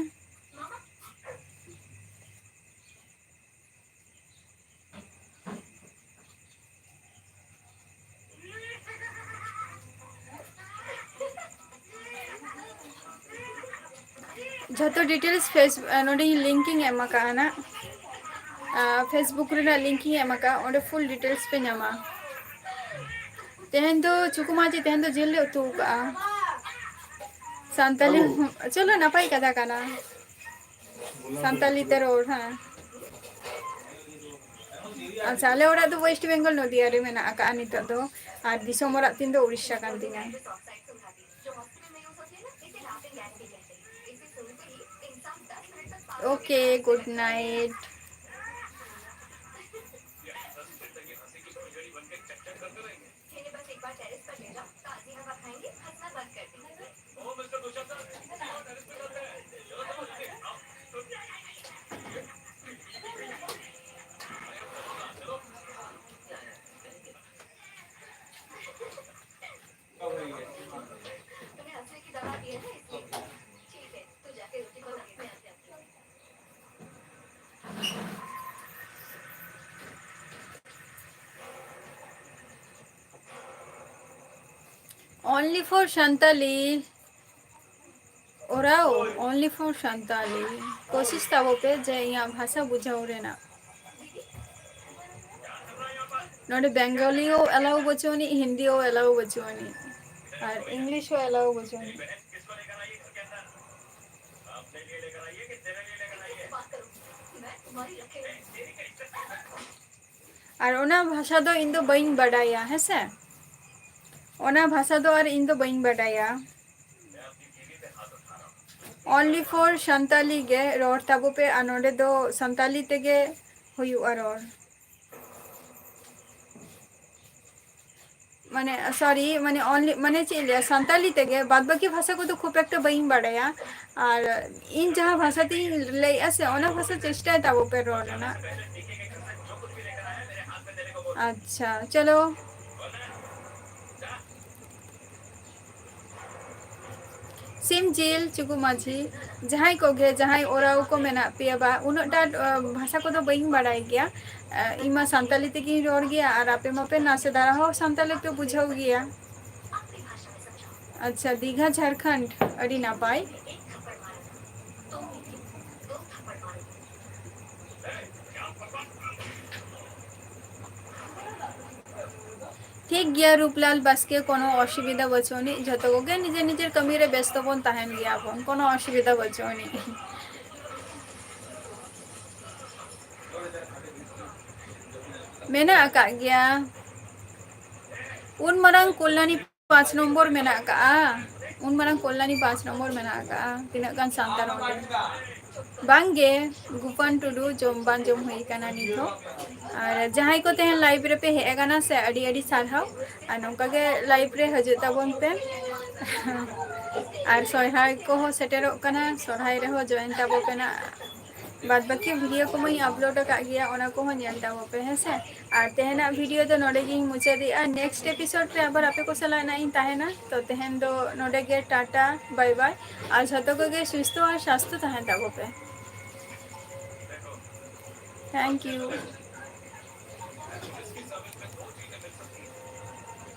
जो डिटेल्स फेस नोडे लिंकिंग एमा फेसबुक रे लिंकिंग एमा फुल डिटेल्स पे नामा तेहन तो चुकुमाची तेहन तो जेल ले उतु का सांताली बाबू चलो नपाय कदा कना बोला तो सांताली पूरा ते रोड हाँ अच्छा आले ओरा तो वेस्ट बेंगल नदिया रे मेना का नितो दो आर दिसोम ओरा तीन दो उड़ीसा कान तिना okay good night only for Santali Oraon only for Santali कोशिश ताबो पे जे यहाँ भाषा बुझाओ रेना नोडे बेंगली ओ अलाउ बचोनी हिंदी ओ अलाउ बचोनी और इंग्लिश ओ अलाउ बचोनी और ओना भाषा दो इन दो बइन बडाया है से ओना भाषा दो और इन दो बइन बडाया ओनली फॉर संताली गे रोड ताबो पे अनोडे दो संताली तेगे हुयुआ रोड माने सॉरी माने ओनली माने चेलिया संताली तेगे बाद बाकी भाषा को तो खूब एक बइन बडाया और इन जहाँ भाषा ती ले ऐसे ओना भाषा चेष्टा है ताबो पे रोड ना अच्छा चलो सिम जेल चुकु माझी जहां को गे जहां ओराव को मेना पियाबा उनटा भाषा को तो बइन बडाई गया इमा संताली ते की रोड गया और आपे मापे नासे दारा हो संताली पे बुझाओ गया अच्छा दीघा झारखंड अड़ी ना पाई ठीक गया रूपलाल बास्के कोनो असुविधा बचोनी जतो को गे निजे निजे कमी रे व्यस्त बन ताहेन गया अपन कोनो असुविधा बचोनी मेना आका गया उन मरंग कोल्लानी 5 नंबर मेना आका उन मरंग कोल्लानी 5 नंबर मेना आका तिना गान सांतार बांगे गुपान टुडू जोम बान जोम हुई काना निथो और जहां को तेहन लाइव रे पे हे गाना से अडी अडी सारहाव और नोका के लाइव रे हजु ताबन पे और सोहाय को हो सेटेरो काना सोहाय रे हो जॉइन ताबो पेना बाद बाकी वीडियो को मैं अपलोड का गया ओना को नेल ताबो पे है से और तेहना वीडियो तो नोडे गी मुचे दिया नेक्स्ट एपिसोड रे अबर आपे को सला नाइन ताहेना तो तेहन दो नोडे गे टाटा बाय बाय और जतो को गे सुस्थ और स्वास्थ्य ताहेन ताबो पे थैंक यू